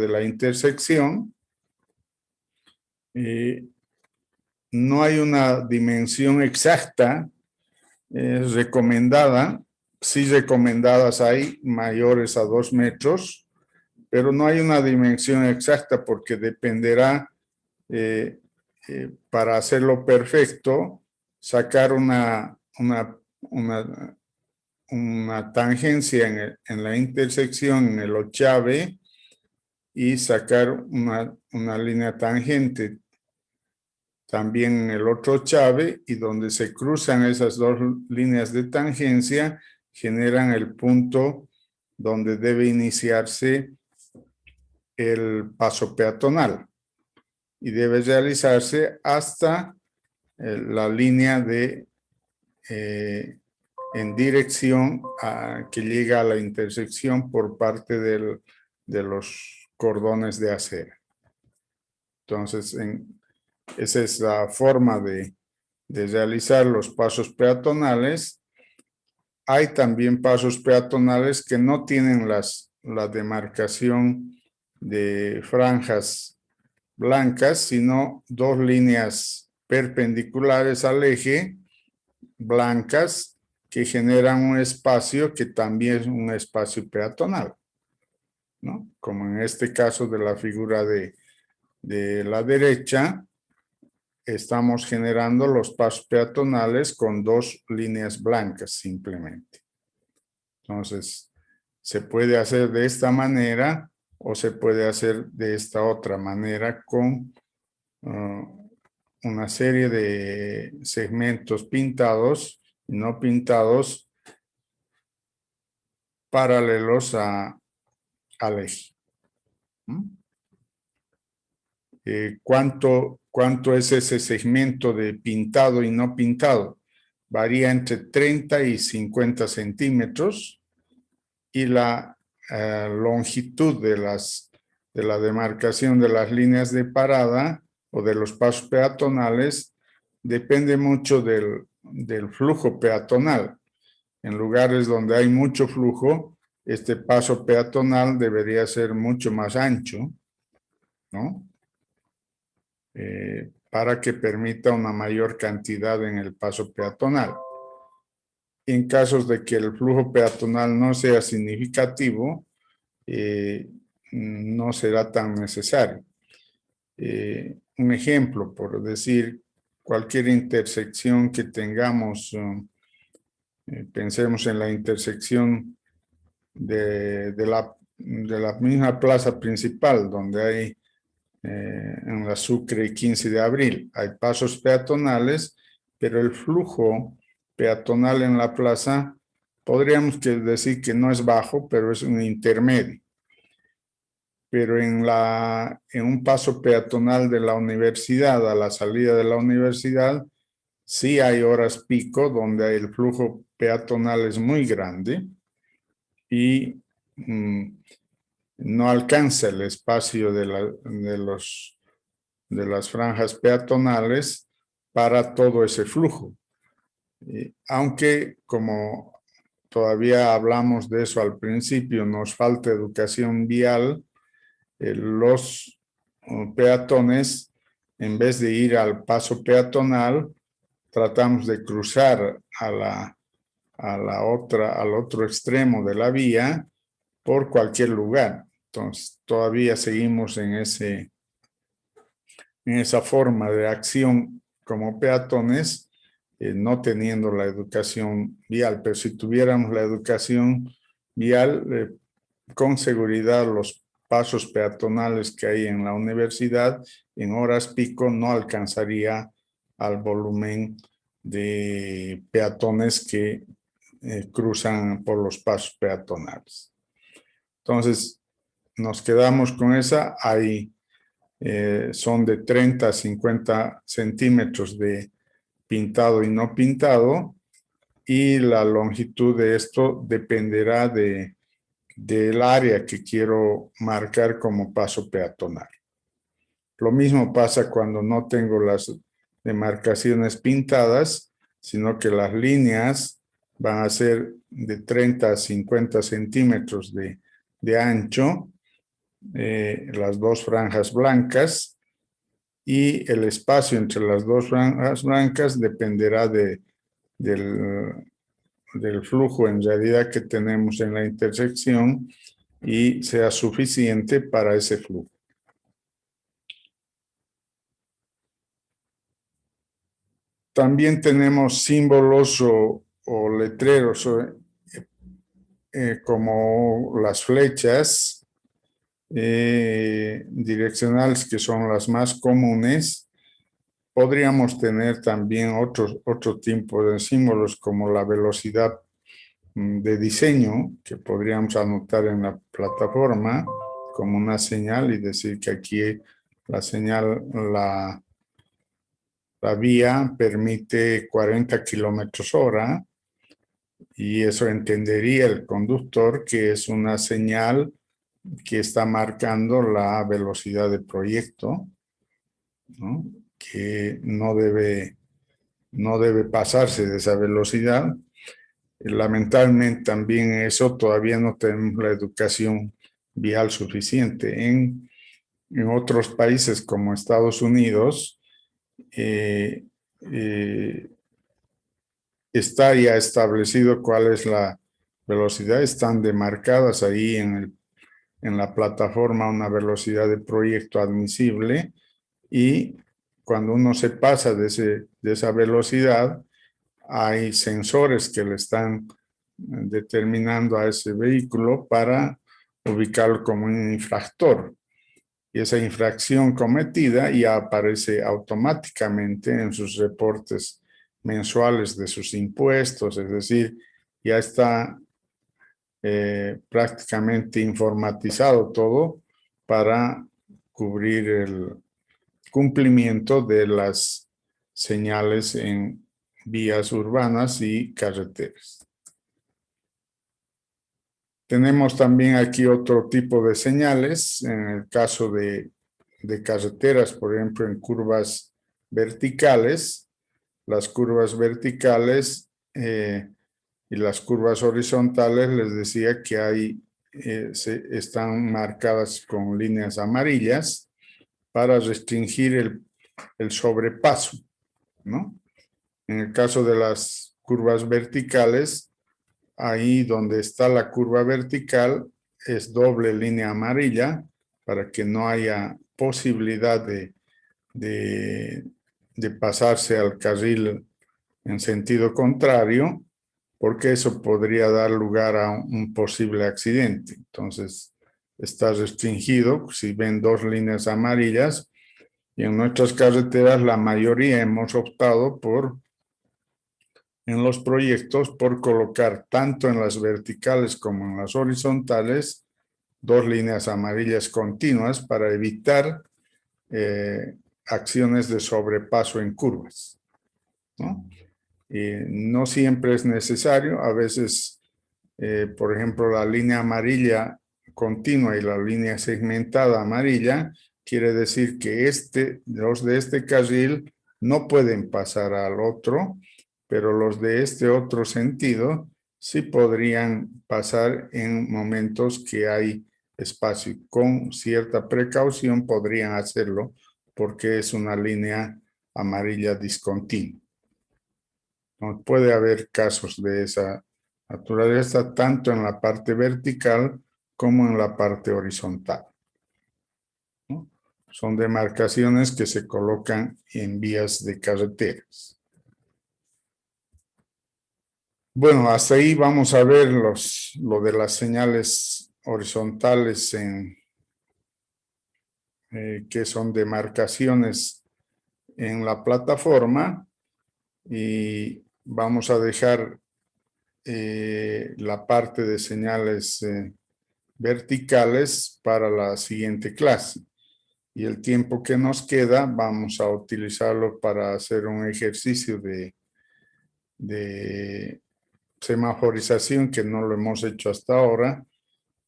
la intersección. No hay una dimensión exacta recomendada. Sí, recomendadas hay mayores a 2 metros, pero no hay una dimensión exacta porque dependerá, para hacerlo perfecto, sacar una tangencia en la intersección, en el ochave, y sacar una línea tangente también en el otro ochave, y donde se cruzan esas dos líneas de tangencia, generan el punto donde debe iniciarse el paso peatonal y debe realizarse hasta la línea en dirección que llega a la intersección por parte de los cordones de acera. Entonces, esa es la forma de realizar los pasos peatonales. Hay también pasos peatonales que no tienen la demarcación de franjas blancas, sino dos líneas perpendiculares al eje, blancas, que generan un espacio que también es un espacio peatonal, ¿no? Como en este caso de la figura de la derecha, estamos generando los pasos peatonales con dos líneas blancas simplemente. Entonces, se puede hacer de esta manera o se puede hacer de esta otra manera con una serie de segmentos pintados y no pintados paralelos al eje. ¿Cuánto es ese segmento de pintado y no pintado? Varía entre 30 y 50 centímetros y la longitud de de la demarcación de las líneas de parada o de los pasos peatonales depende mucho del flujo peatonal. En lugares donde hay mucho flujo, este paso peatonal debería ser mucho más ancho, ¿no? Para que permita una mayor cantidad en el paso peatonal. En casos de que el flujo peatonal no sea significativo, no será tan necesario. Un ejemplo, por decir, cualquier intersección que tengamos, pensemos en la intersección de la misma plaza principal, donde hay en la Sucre y 15 de abril, hay pasos peatonales, pero el flujo peatonal en la plaza, podríamos decir que no es bajo, pero es un intermedio. Pero en un paso peatonal de la universidad, a la salida de la universidad, sí hay horas pico donde el flujo peatonal es muy grande y no alcanza el espacio de las franjas peatonales para todo ese flujo. Aunque, como todavía hablamos de eso al principio, nos falta educación vial, los peatones, en vez de ir al paso peatonal, tratamos de cruzar al otro extremo de la vía por cualquier lugar. Entonces, todavía seguimos en esa forma de acción como peatones, no teniendo la educación vial. Pero si tuviéramos la educación vial, con seguridad los pasos peatonales que hay en la universidad en horas pico no alcanzaría al volumen de peatones que cruzan por los pasos peatonales. Entonces, nos quedamos con esa. Son de 30 a 50 centímetros de pintado y no pintado, y la longitud de esto dependerá del área que quiero marcar como paso peatonal. Lo mismo pasa cuando no tengo las demarcaciones pintadas, sino que las líneas van a ser de 30 a 50 centímetros de ancho, las dos franjas blancas, y el espacio entre las dos franjas blancas dependerá del flujo en realidad que tenemos en la intersección y sea suficiente para ese flujo. También tenemos símbolos o letreros como las flechas direccionales, que son las más comunes. Podríamos tener también otro tipo de símbolos como la velocidad de diseño, que podríamos anotar en la plataforma como una señal y decir que aquí la señal, la vía permite 40 kilómetros hora, y eso entendería el conductor que es una señal que está marcando la velocidad de proyecto, ¿no? Que no debe pasarse de esa velocidad. Lamentablemente también eso todavía no tenemos la educación vial suficiente. En otros países como Estados Unidos, está ya establecido cuál es la velocidad, están demarcadas ahí en la plataforma una velocidad de proyecto admisible, y cuando uno se pasa de esa velocidad, hay sensores que le están determinando a ese vehículo para ubicarlo como un infractor. Y esa infracción cometida ya aparece automáticamente en sus reportes mensuales de sus impuestos, es decir, ya está prácticamente informatizado todo para cubrir el cumplimiento de las señales en vías urbanas y carreteras. Tenemos también aquí otro tipo de señales. En el caso de carreteras, por ejemplo, en curvas verticales, las curvas verticales y las curvas horizontales, les decía que están marcadas con líneas amarillas para restringir el sobrepaso, ¿no? En el caso de las curvas verticales, ahí donde está la curva vertical es doble línea amarilla para que no haya posibilidad de pasarse al carril en sentido contrario, porque eso podría dar lugar a un posible accidente. Entonces, está restringido. Si ven dos líneas amarillas, y en nuestras carreteras la mayoría hemos optado en los proyectos, por colocar tanto en las verticales como en las horizontales dos líneas amarillas continuas para evitar acciones de sobrepaso en curvas, ¿no? No siempre es necesario. A veces, por ejemplo, la línea amarilla continua y la línea segmentada amarilla quiere decir que los de este carril no pueden pasar al otro, pero los de este otro sentido sí podrían pasar en momentos que hay espacio. Con cierta precaución podrían hacerlo porque es una línea amarilla discontinua. No puede haber casos de esa naturaleza tanto en la parte vertical como en la parte horizontal, ¿no? Son demarcaciones que se colocan en vías de carreteras. Bueno, hasta ahí vamos a ver lo de las señales horizontales que son demarcaciones en la plataforma, y vamos a dejar la parte de señales verticales para la siguiente clase. Y el tiempo que nos queda vamos a utilizarlo para hacer un ejercicio de semaforización que no lo hemos hecho hasta ahora,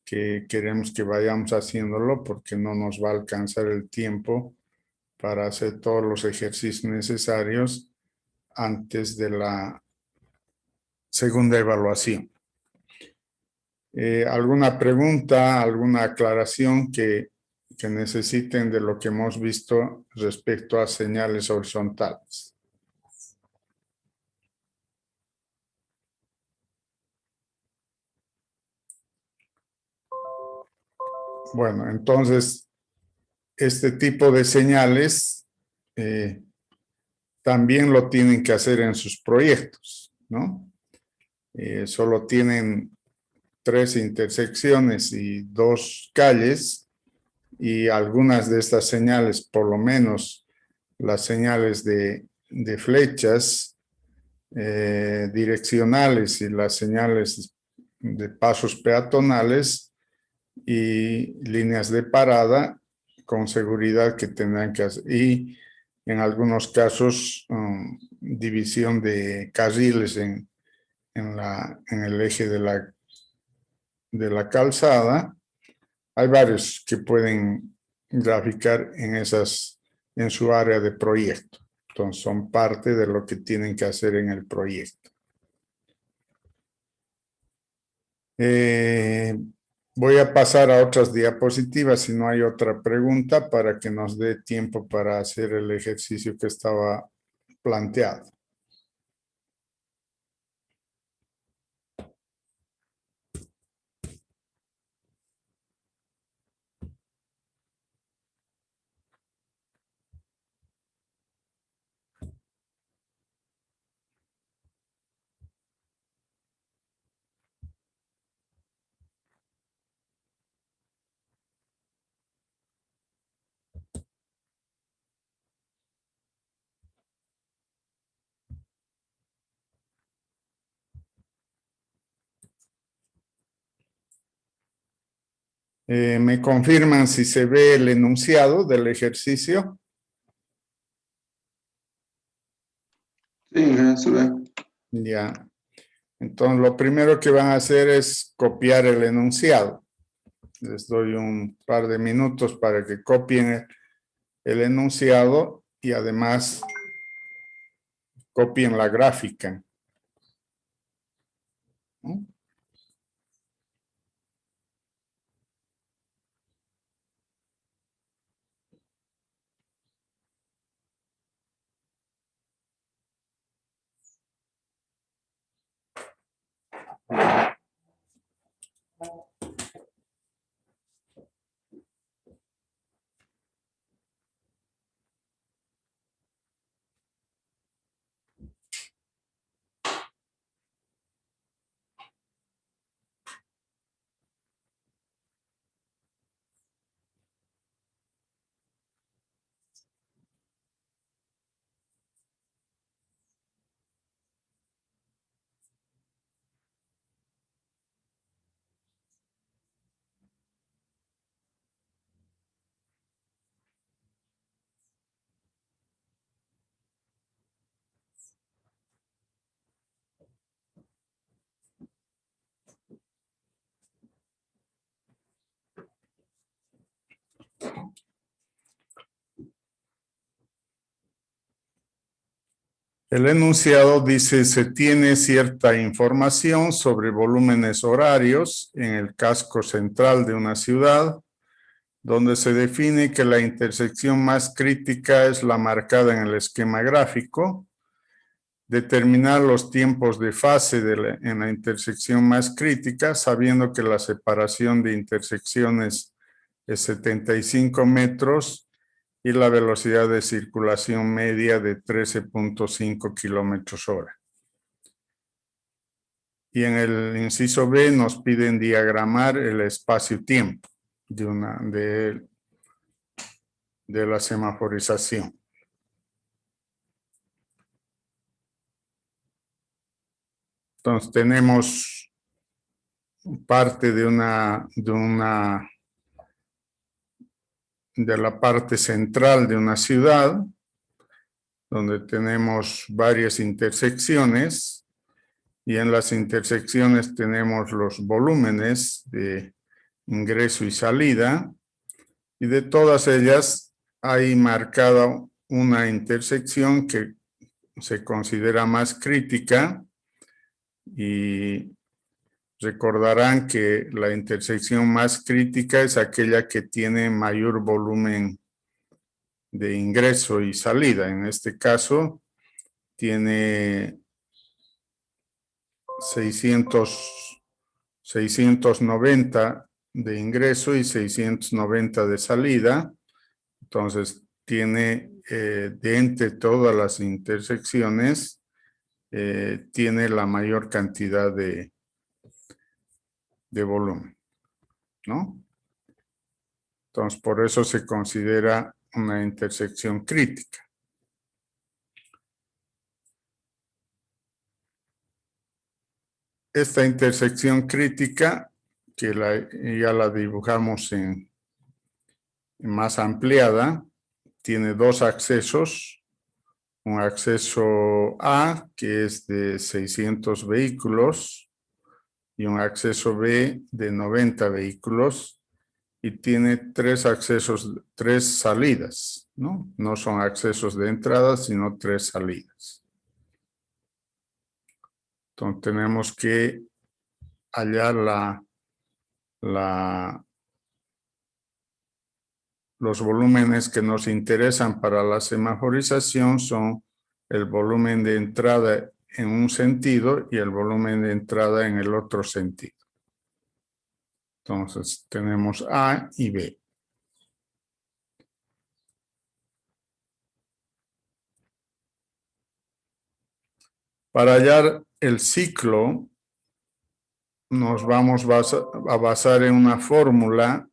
que queremos que vayamos haciéndolo porque no nos va a alcanzar el tiempo para hacer todos los ejercicios necesarios antes de la segunda evaluación. ¿Alguna pregunta, alguna aclaración que necesiten de lo que hemos visto respecto a señales horizontales? Bueno, entonces, este tipo de señales también lo tienen que hacer en sus proyectos, ¿no? Solo tienen 3 intersecciones y 2 calles, y algunas de estas señales, por lo menos las señales de flechas direccionales y las señales de pasos peatonales y líneas de parada, con seguridad que tendrán que hacer. Y en algunos casos, división de carriles en el eje de la calzada. Hay varios que pueden graficar en su área de proyecto. Entonces, son parte de lo que tienen que hacer en el proyecto. Voy a pasar a otras diapositivas si no hay otra pregunta, para que nos dé tiempo para hacer el ejercicio que estaba planteado. ¿Me confirman si se ve el enunciado del ejercicio? Sí, se ve. Ya. Entonces, lo primero que van a hacer es copiar el enunciado. Les doy un par de minutos para que copien el enunciado y además copien la gráfica, ¿no? El enunciado dice, se tiene cierta información sobre volúmenes horarios en el casco central de una ciudad, donde se define que la intersección más crítica es la marcada en el esquema gráfico, determinar los tiempos de fase en la intersección más crítica, sabiendo que la separación de intersecciones es 75 metros y la velocidad de circulación media de 13.5 kilómetros hora. Y en el inciso B nos piden diagramar el espacio-tiempo de la semaforización. Entonces tenemos parte de la parte central de una ciudad, donde tenemos varias intersecciones, y en las intersecciones tenemos los volúmenes de ingreso y salida, y de todas ellas hay marcada una intersección que se considera más crítica, y recordarán que la intersección más crítica es aquella que tiene mayor volumen de ingreso y salida. En este caso, tiene 690 de ingreso y 690 de salida. Entonces, tiene de entre todas las intersecciones, tiene la mayor cantidad de volumen, ¿no? Entonces, por eso se considera una intersección crítica. Esta intersección crítica, que ya la dibujamos en más ampliada, tiene dos accesos. Un acceso A, que es de 600 vehículos, y un acceso B de 90 vehículos, y tiene tres salidas, ¿no? No son accesos de entrada, sino tres salidas. Entonces tenemos que hallar los volúmenes que nos interesan para la semaforización son el volumen de entrada en un sentido y el volumen de entrada en el otro sentido. Entonces tenemos A y B. Para hallar el ciclo, nos vamos a basar en una fórmula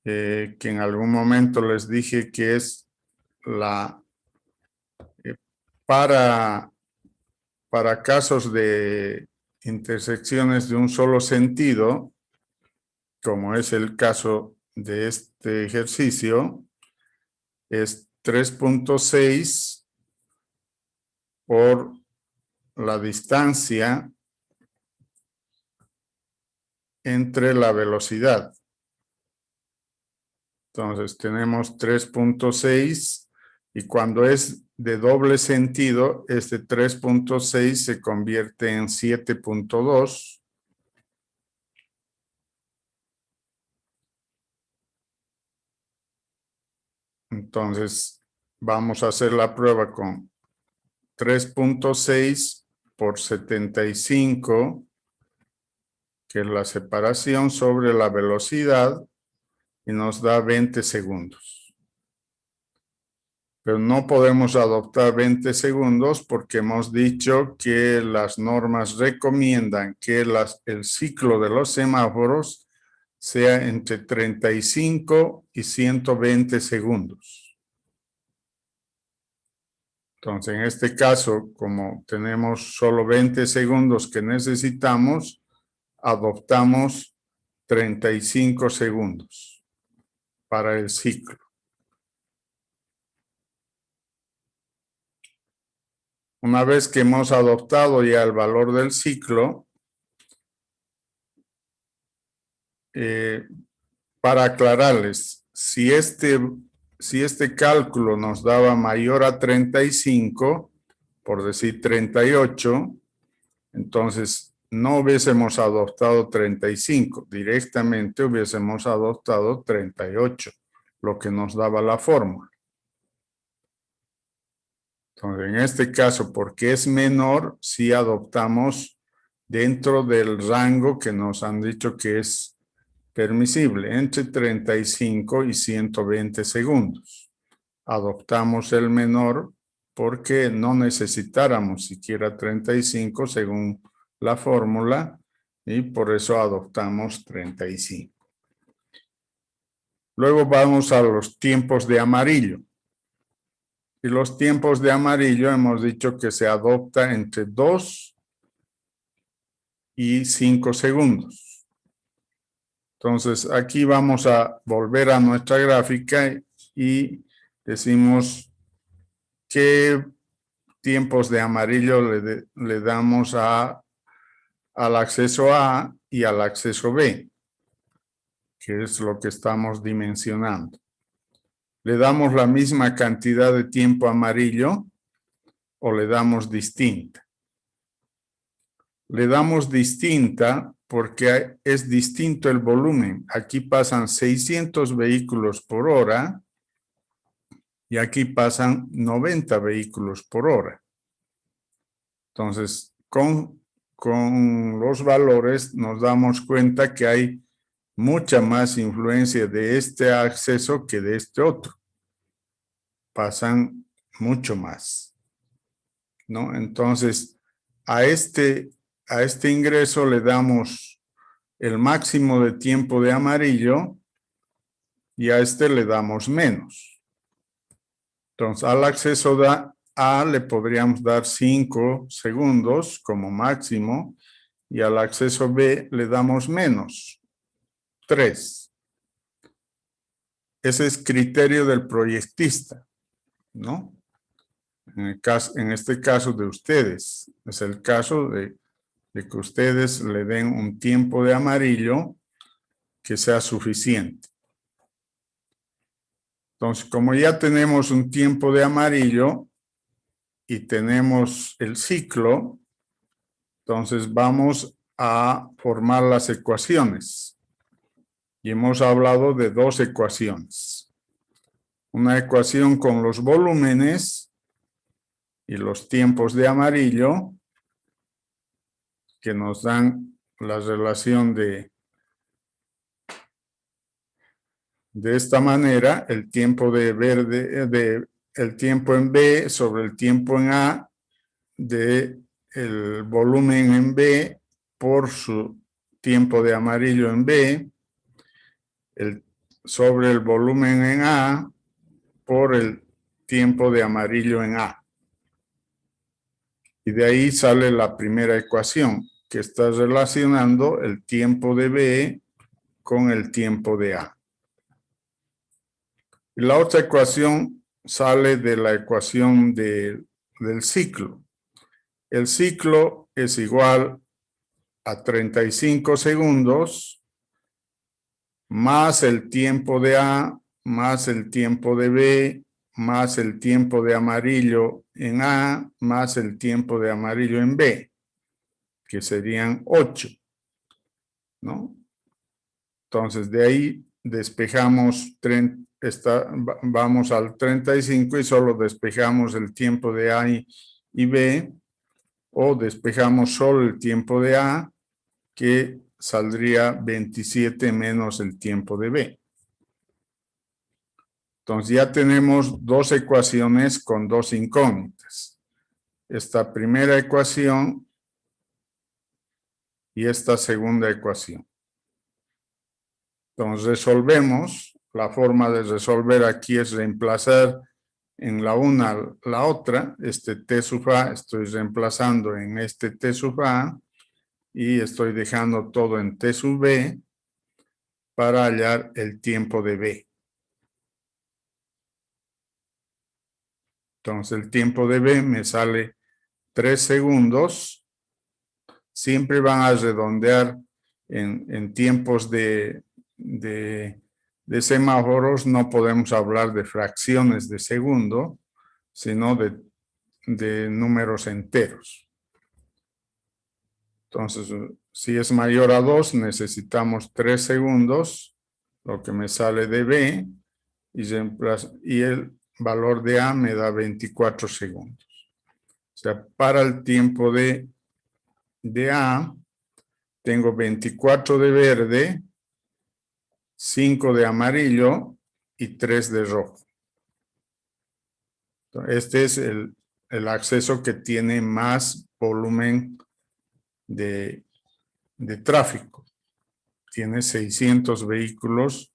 que en algún momento les dije que es para casos de intersecciones de un solo sentido, como es el caso de este ejercicio, es 3.6 por la distancia entre la velocidad. Entonces tenemos 3.6 y cuando es de doble sentido, este 3.6 se convierte en 7.2. Entonces vamos a hacer la prueba con 3.6 por 75, que es la separación sobre la velocidad, y nos da 20 segundos. Pero no podemos adoptar 20 segundos porque hemos dicho que las normas recomiendan que el ciclo de los semáforos sea entre 35 y 120 segundos. Entonces, en este caso, como tenemos solo 20 segundos que necesitamos, adoptamos 35 segundos para el ciclo. Una vez que hemos adoptado ya el valor del ciclo, para aclararles, si este cálculo nos daba mayor a 35, por decir 38, entonces no hubiésemos adoptado 35, directamente hubiésemos adoptado 38, lo que nos daba la fórmula. Entonces, en este caso, porque es menor, sí adoptamos dentro del rango que nos han dicho que es permisible, entre 35 y 120 segundos. Adoptamos el menor porque no necesitáramos siquiera 35 según la fórmula y por eso adoptamos 35. Luego vamos a los tiempos de amarillo. Y los tiempos de amarillo hemos dicho que se adopta entre 2 y 5 segundos. Entonces, aquí vamos a volver a nuestra gráfica y decimos qué tiempos de amarillo le damos al acceso A y al acceso B, que es lo que estamos dimensionando. ¿Le damos la misma cantidad de tiempo amarillo o le damos distinta? Le damos distinta porque es distinto el volumen. Aquí pasan 600 vehículos por hora y aquí pasan 90 vehículos por hora. Entonces, con los valores nos damos cuenta que hay mucha más influencia de este acceso que de este otro. Pasan mucho más, ¿no? Entonces, a este ingreso le damos el máximo de tiempo de amarillo y a este le damos menos. Entonces, al acceso A le podríamos dar 5 segundos como máximo y al acceso B le damos menos, 3. Ese es criterio del proyectista, ¿no? En este caso de ustedes, es el caso de que ustedes le den un tiempo de amarillo que sea suficiente. Entonces, como ya tenemos un tiempo de amarillo y tenemos el ciclo, entonces vamos a formar las ecuaciones. Y hemos hablado de 2 ecuaciones. Una ecuación con los volúmenes y los tiempos de amarillo, que nos dan la relación de esta manera, el tiempo de verde, el tiempo en B sobre el tiempo en A de el volumen en B por su tiempo de amarillo en B, sobre el volumen en A por el tiempo de amarillo en A. Y de ahí sale la primera ecuación, que está relacionando el tiempo de B con el tiempo de A. Y la otra ecuación sale de la ecuación del ciclo. El ciclo es igual a 35 segundos más el tiempo de A, más el tiempo de B, más el tiempo de amarillo en A, más el tiempo de amarillo en B, que serían 8, ¿no? Entonces, de ahí despejamos, vamos al 35 y solo despejamos el tiempo de A y B, o despejamos solo el tiempo de A, que saldría 27 menos el tiempo de B. Entonces ya tenemos dos ecuaciones con dos incógnitas. Esta primera ecuación y esta segunda ecuación. Entonces resolvemos. La forma de resolver aquí es reemplazar en la una la otra. Este T sub A estoy reemplazando en este T sub A y estoy dejando todo en T sub B para hallar el tiempo de B. Entonces el tiempo de B me sale 3 segundos. Siempre van a redondear en tiempos de semáforos. No podemos hablar de fracciones de segundo, sino de números enteros. Entonces, si es mayor a 2, necesitamos 3 segundos, lo que me sale de B, y el valor de A me da 24 segundos. O sea, para el tiempo de A, tengo 24 de verde, 5 de amarillo y 3 de rojo. Este es el acceso que tiene más volumen de tráfico. Tiene 600 vehículos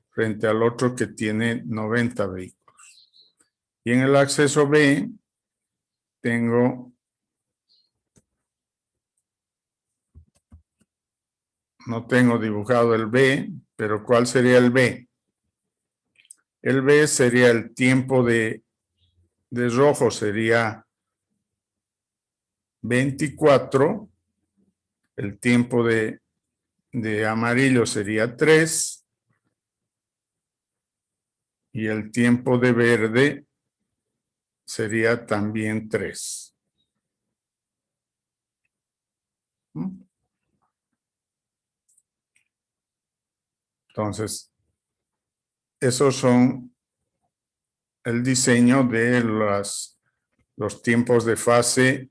frente al otro que tiene 90 vehículos. Y en el acceso B no tengo dibujado el B, pero ¿cuál sería el B? El B sería el tiempo de rojo, sería 24, el tiempo de amarillo sería 3 y el tiempo de verde sería también 3. Entonces, esos son el diseño de los tiempos de fase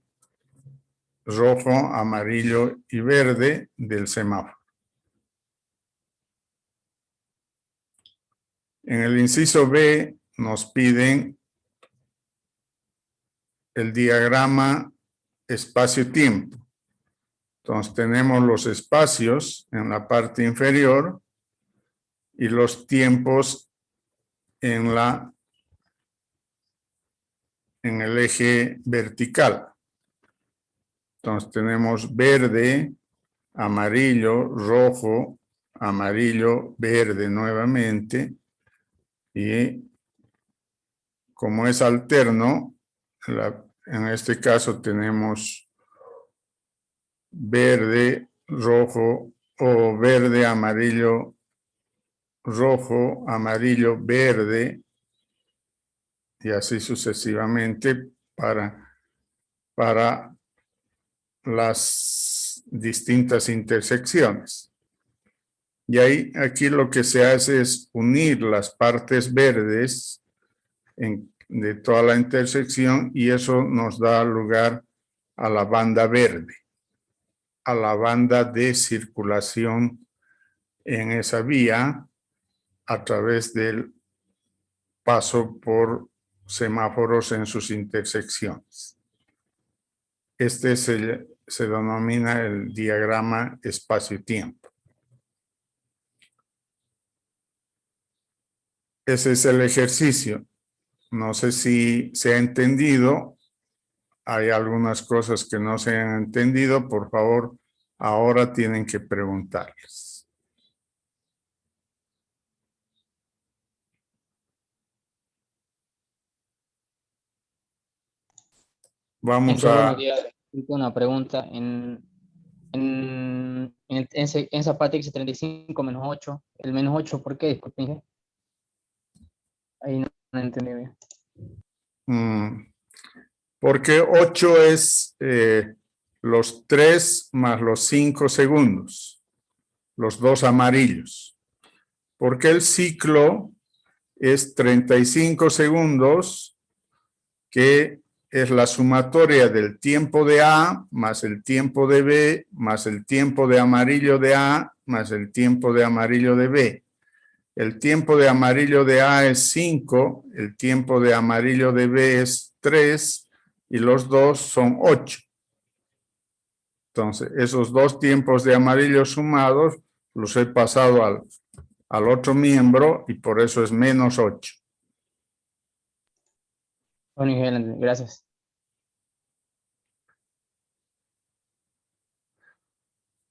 rojo, amarillo y verde del semáforo. En el inciso B nos piden el diagrama espacio-tiempo. Entonces tenemos los espacios en la parte inferior y los tiempos en el eje vertical. Entonces tenemos verde, amarillo, rojo, amarillo, verde nuevamente. Y como es alterno, en este caso tenemos verde, rojo, o verde, amarillo, rojo, amarillo, verde, y así sucesivamente para las distintas intersecciones. Y aquí lo que se hace es unir las partes verdes de toda la intersección y eso nos da lugar a la banda verde, a la banda de circulación en esa vía a través del paso por semáforos en sus intersecciones. Este se denomina el diagrama espacio-tiempo. Ese es el ejercicio. No sé si se ha entendido. Hay algunas cosas que no se han entendido. Por favor, ahora tienen que preguntarles. Vamos Buenos días. Una pregunta. En esa parte dice 35 menos 8. El menos 8, ¿por qué? Disculpe, Inge. Ahí no entendí bien. Porque 8 es los 3 más los 5 segundos, los dos amarillos. Porque el ciclo es 35 segundos, que es la sumatoria del tiempo de A más el tiempo de B más el tiempo de amarillo de A más el tiempo de amarillo de B. El tiempo de amarillo de A es 5, el tiempo de amarillo de B es 3 y los dos son 8. Entonces, esos dos tiempos de amarillo sumados los he pasado al otro miembro y por eso es menos 8. Bueno, Inge, gracias.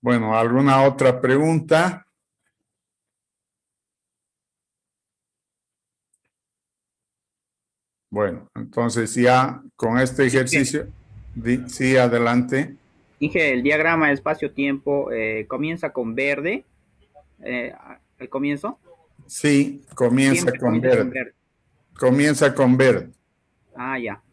Bueno, ¿alguna otra pregunta? Bueno, entonces ya con este ejercicio, sí, adelante. Dije, el diagrama de espacio-tiempo comienza con verde, al comienzo. Sí, comienza Siempre con comienza verde. con verde. Comienza con verde. Ah, ya.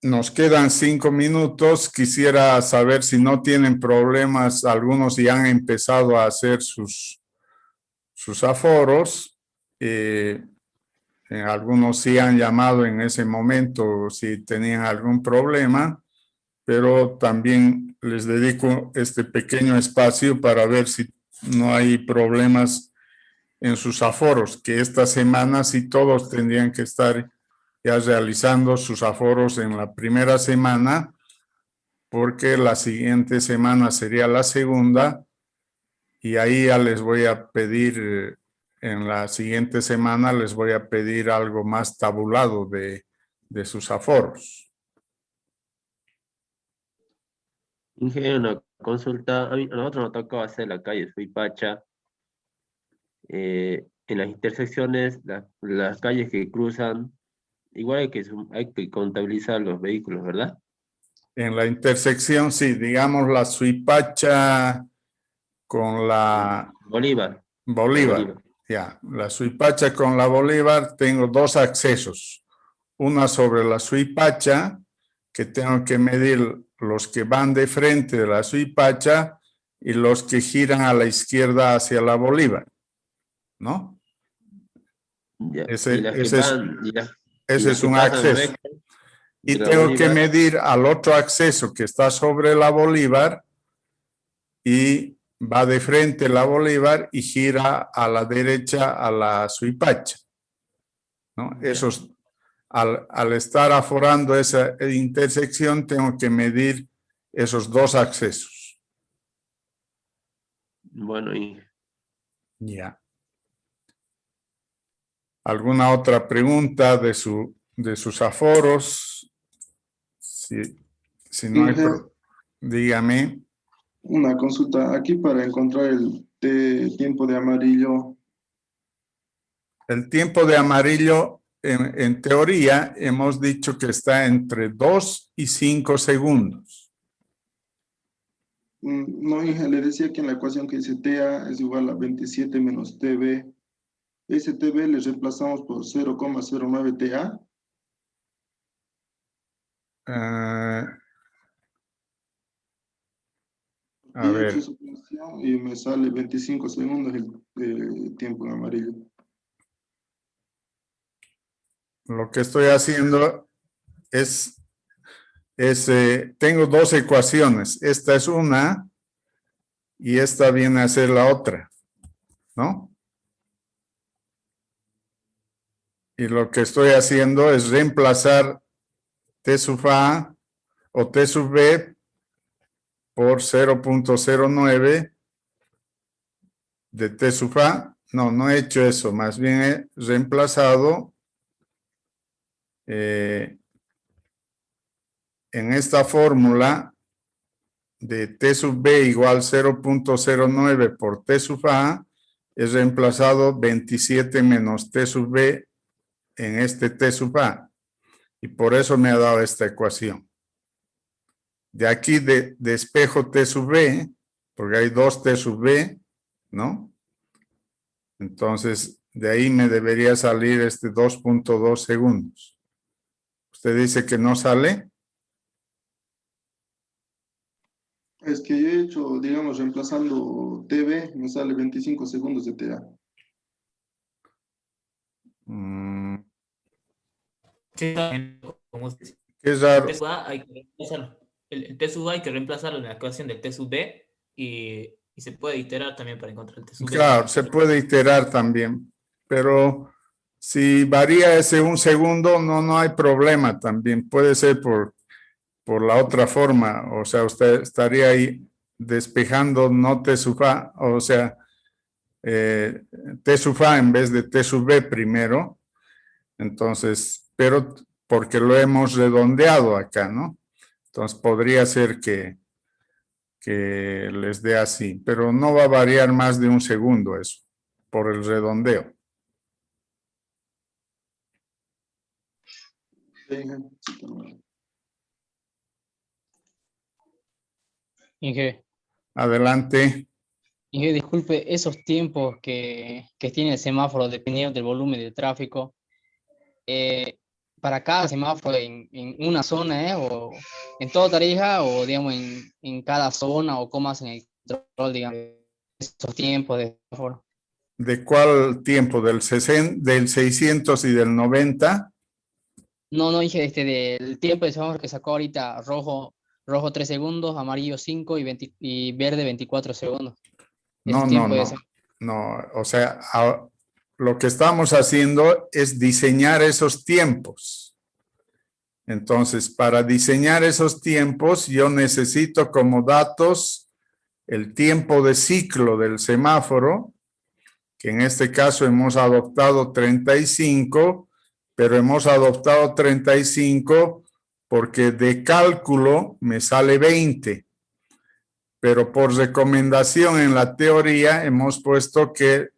Nos quedan 5 minutos. Quisiera saber si no tienen problemas. Algunos ya han empezado a hacer sus aforos. Algunos sí han llamado en ese momento si tenían algún problema, pero también les dedico este pequeño espacio para ver si no hay problemas en sus aforos, que esta semana sí todos tendrían que estar ya realizando sus aforos en la primera semana, porque la siguiente semana sería la segunda, y ahí ya les voy a pedir, en la siguiente semana les voy a pedir algo más tabulado de sus aforos. Inge, una consulta. A nosotros nos tocó hacer la calle Suipacha. En las intersecciones, las calles que cruzan, igual hay que contabilizar los vehículos, ¿verdad? En la intersección, sí, digamos la Suipacha con la Bolívar. Bolívar. Ya, la Suipacha con la Bolívar tengo dos accesos. Una sobre la Suipacha, que tengo que medir los que van de frente de la Suipacha y los que giran a la izquierda hacia la Bolívar, ¿no? Ya. Ese Y las que es van, y ese las es que un pasan acceso. recto Y de la tengo que Bolívar. medir al otro acceso que está sobre la Bolívar y va de frente la Bolívar y gira a la derecha a la Suipacha, ¿no? Esos, al estar aforando esa intersección, tengo que medir esos dos accesos. Bueno, y Ya. ¿Alguna otra pregunta de sus aforos? Si no hay, dígame. Una consulta aquí para encontrar el tiempo de amarillo. El tiempo de amarillo, en teoría, hemos dicho que está entre 2 y 5 segundos. No, hija, le decía que en la ecuación que dice TA es igual a 27 menos TB. Ese TB le reemplazamos por 0,09 TA. A ver. Y me sale 25 segundos el tiempo en amarillo. Lo que estoy haciendo es tengo dos ecuaciones. Esta es una y esta viene a ser la otra, ¿no? Y lo que estoy haciendo es reemplazar T sub A o T sub B por 0.09 de T sub A. No he hecho eso, más bien he reemplazado en esta fórmula de T sub B igual 0.09 por T sub A, he reemplazado 27 menos T sub B en este T sub A. Y por eso me ha dado esta ecuación. De aquí despejo T sub B, porque hay dos T sub B, ¿no? Entonces, de ahí me debería salir este 2.2 segundos. ¿Usted dice que no sale? Es que yo he hecho, digamos, reemplazando TV, me sale 25 segundos de TA. Sí, como usted dice. Qué El raro. T sub A hay que reemplazarlo. El T sub A hay que reemplazarlo en la ecuación del T sub B y se puede iterar también para encontrar el T sub B. Claro, se puede iterar también, pero si varía ese un segundo, no hay problema también. Puede ser por la otra forma, o sea, usted estaría ahí despejando no T sub A, o sea, T sub A en vez de T sub B primero. Entonces, pero porque lo hemos redondeado acá, ¿no? Entonces podría ser que les dé así, pero no va a variar más de un segundo eso, por el redondeo. Inge, Adelante. Inge, disculpe, esos tiempos que tiene el semáforo dependiendo del volumen del tráfico, para cada semáforo en una zona, o en toda Tarija, o digamos en cada zona, o cómo hacen el control, digamos, esos tiempos de semáforo. ¿De cuál tiempo? ¿Del 600 y del 90? No, Inge, del tiempo de semáforo que sacó ahorita, rojo 3 segundos, amarillo 5 y verde 24 segundos. No, Esos tiempos de semáforo. no, o sea, lo que estamos haciendo es diseñar esos tiempos. Entonces, para diseñar esos tiempos, yo necesito como datos el tiempo de ciclo del semáforo, que en este caso hemos adoptado 35, pero hemos adoptado 35 porque de cálculo me sale 20. Pero por recomendación en la teoría hemos puesto que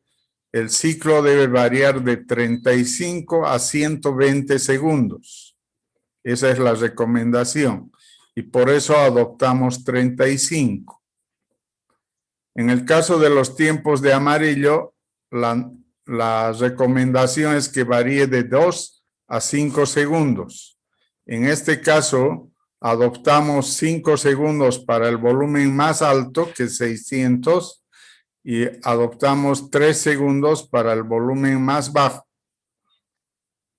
el ciclo debe variar de 35 a 120 segundos. Esa es la recomendación. Y por eso adoptamos 35. En el caso de los tiempos de amarillo, la recomendación es que varíe de 2 a 5 segundos. En este caso, adoptamos 5 segundos para el volumen más alto, que es 600, y adoptamos 3 segundos para el volumen más bajo,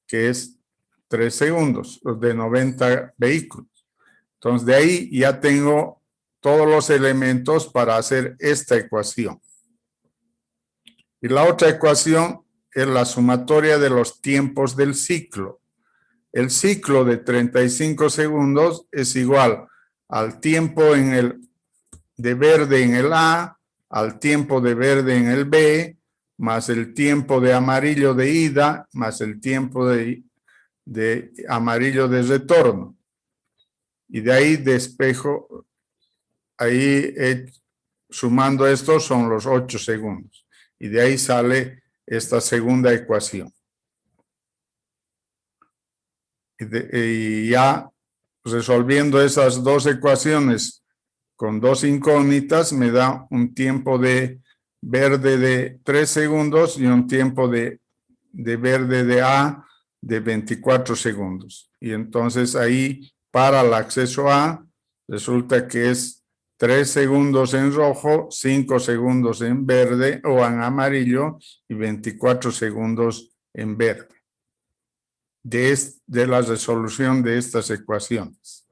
que es 3 segundos, de 90 vehículos. Entonces, de ahí ya tengo todos los elementos para hacer esta ecuación. Y la otra ecuación es la sumatoria de los tiempos del ciclo. El ciclo de 35 segundos es igual al tiempo de verde en el A, al tiempo de verde en el B, más el tiempo de amarillo de ida, más el tiempo de amarillo de retorno. Y de ahí despejo, ahí sumando esto son los 8 segundos. Y de ahí sale esta segunda ecuación. Y ya resolviendo esas dos ecuaciones con dos incógnitas me da un tiempo de verde de 3 segundos y un tiempo de verde de A de 24 segundos. Y entonces ahí para el acceso A resulta que es 3 segundos en rojo, 5 segundos en verde o en amarillo y 24 segundos en verde. De la resolución de estas ecuaciones.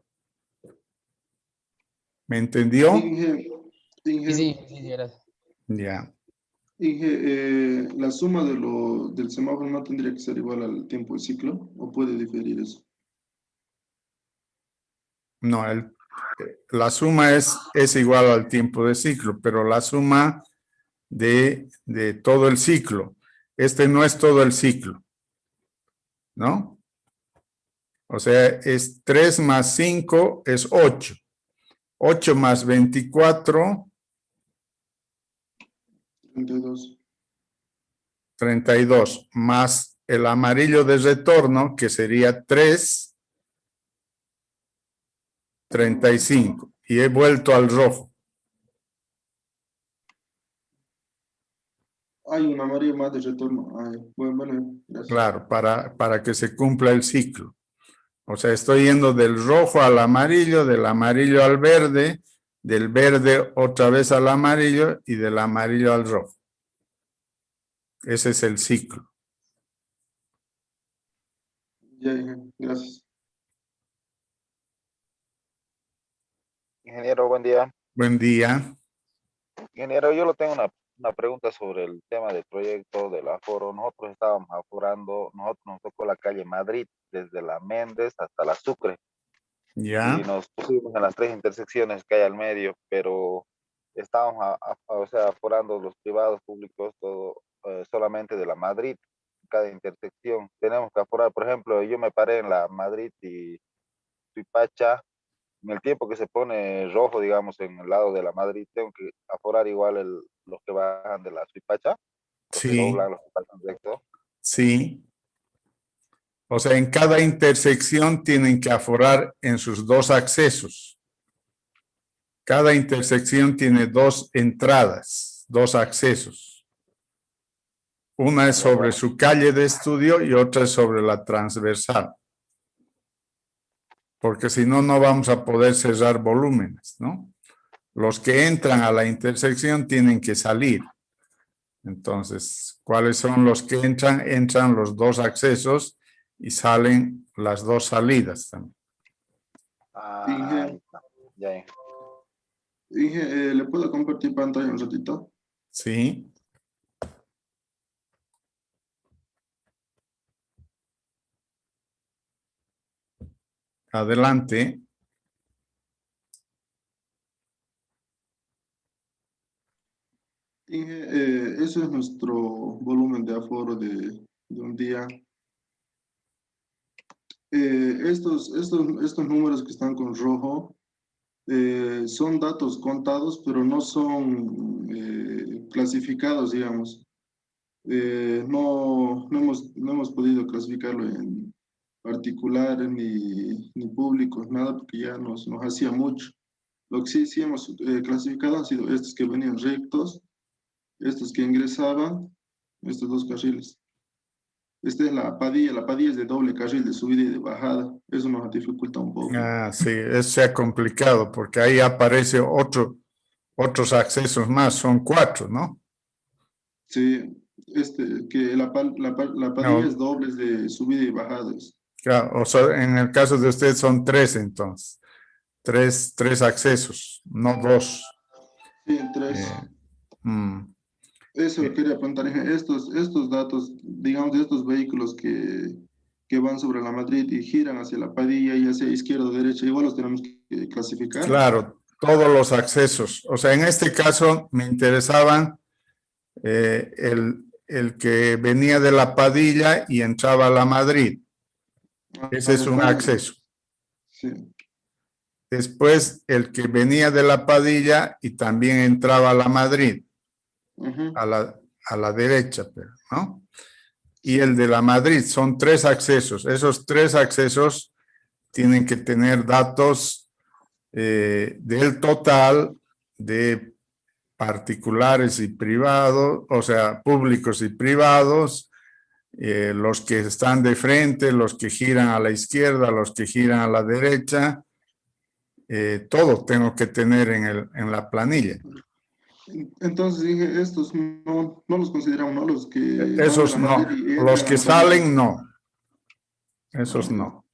¿Me entendió? Inge, Sí, gracias. Ya. Inge, la suma del semáforo no tendría que ser igual al tiempo de ciclo, ¿o puede diferir eso? No, la suma es igual al tiempo de ciclo, pero la suma de todo el ciclo. Este no es todo el ciclo, ¿no? O sea, es 3 más 5 es 8. 8 más 24. 32. 32, más el amarillo de retorno, que sería 3, 35. Y he vuelto al rojo. Hay un amarillo más de retorno. Bueno, gracias. Claro, para que se cumpla el ciclo. O sea, estoy yendo del rojo al amarillo, del amarillo al verde, del verde otra vez al amarillo y del amarillo al rojo. Ese es el ciclo. Ya, gracias. Ingeniero, buen día. Buen día. Ingeniero, yo le tengo una pregunta sobre el tema del proyecto del aforo. Nosotros estábamos aforando, nosotros nos tocó la calle Madrid, desde la Méndez hasta la Sucre, Ya. y nos pusimos en las 3 intersecciones que hay al medio, pero estábamos o sea, aforando los privados, públicos, todo, solamente de la Madrid, cada intersección. Tenemos que aforar, por ejemplo, yo me paré en la Madrid y Suipacha. En el tiempo que se pone rojo, digamos, en el lado de la Madrid, tengo que aforar igual los que bajan de la Suipacha, los que Sí, doblan, los que pasan recto. sí. O sea, en cada intersección tienen que aforar en sus 2 accesos. Cada intersección tiene 2 entradas, 2 accesos. Una es sobre su calle de estudio y otra es sobre la transversal. Porque si no, no vamos a poder cerrar volúmenes, ¿no? Los que entran a la intersección tienen que salir. Entonces, ¿cuáles son los que entran? Entran los 2 accesos y salen las 2 salidas también. Inge, Ya. Inge, ¿le puedo compartir pantalla un ratito? Sí. Adelante. Inge, eso es nuestro volumen de aforo de un día. Estos números que están con rojo son datos contados, pero no son clasificados, digamos. No hemos podido clasificarlo en particulares ni públicos, nada, porque ya nos hacía mucho. Lo que sí hemos clasificado han sido estos que venían rectos, estos que ingresaban, estos 2 carriles. Esta es la padilla es de doble carril, de subida y de bajada. Eso nos dificulta un poco. Sí, eso se ha complicado porque ahí aparece otros accesos más, son 4, ¿no? Sí, que la padilla es doble, es de subida y bajadas. Claro, o sea, en el caso de usted son 3 entonces. 3 accesos, no 2. Sí, 3. Eso quería preguntar, estos datos, digamos, de estos vehículos que van sobre la Madrid y giran hacia la Padilla y hacia izquierda o derecha, igual los tenemos que clasificar. Claro, todos los accesos. O sea, en este caso me interesaban el que venía de la Padilla y entraba a la Madrid. Ese es un acceso. Sí. Después, el que venía de la Padilla y también entraba a la Madrid. A la derecha, ¿no? Y el de la Madrid, son 3 accesos. Esos 3 accesos tienen que tener datos del total de particulares y privados, o sea, públicos y privados, los que están de frente, los que giran a la izquierda, los que giran a la derecha, todo tengo que tener en la planilla. Entonces dije, estos no los consideramos, ¿no? Los que... Esos no, los que salen no. Esos no.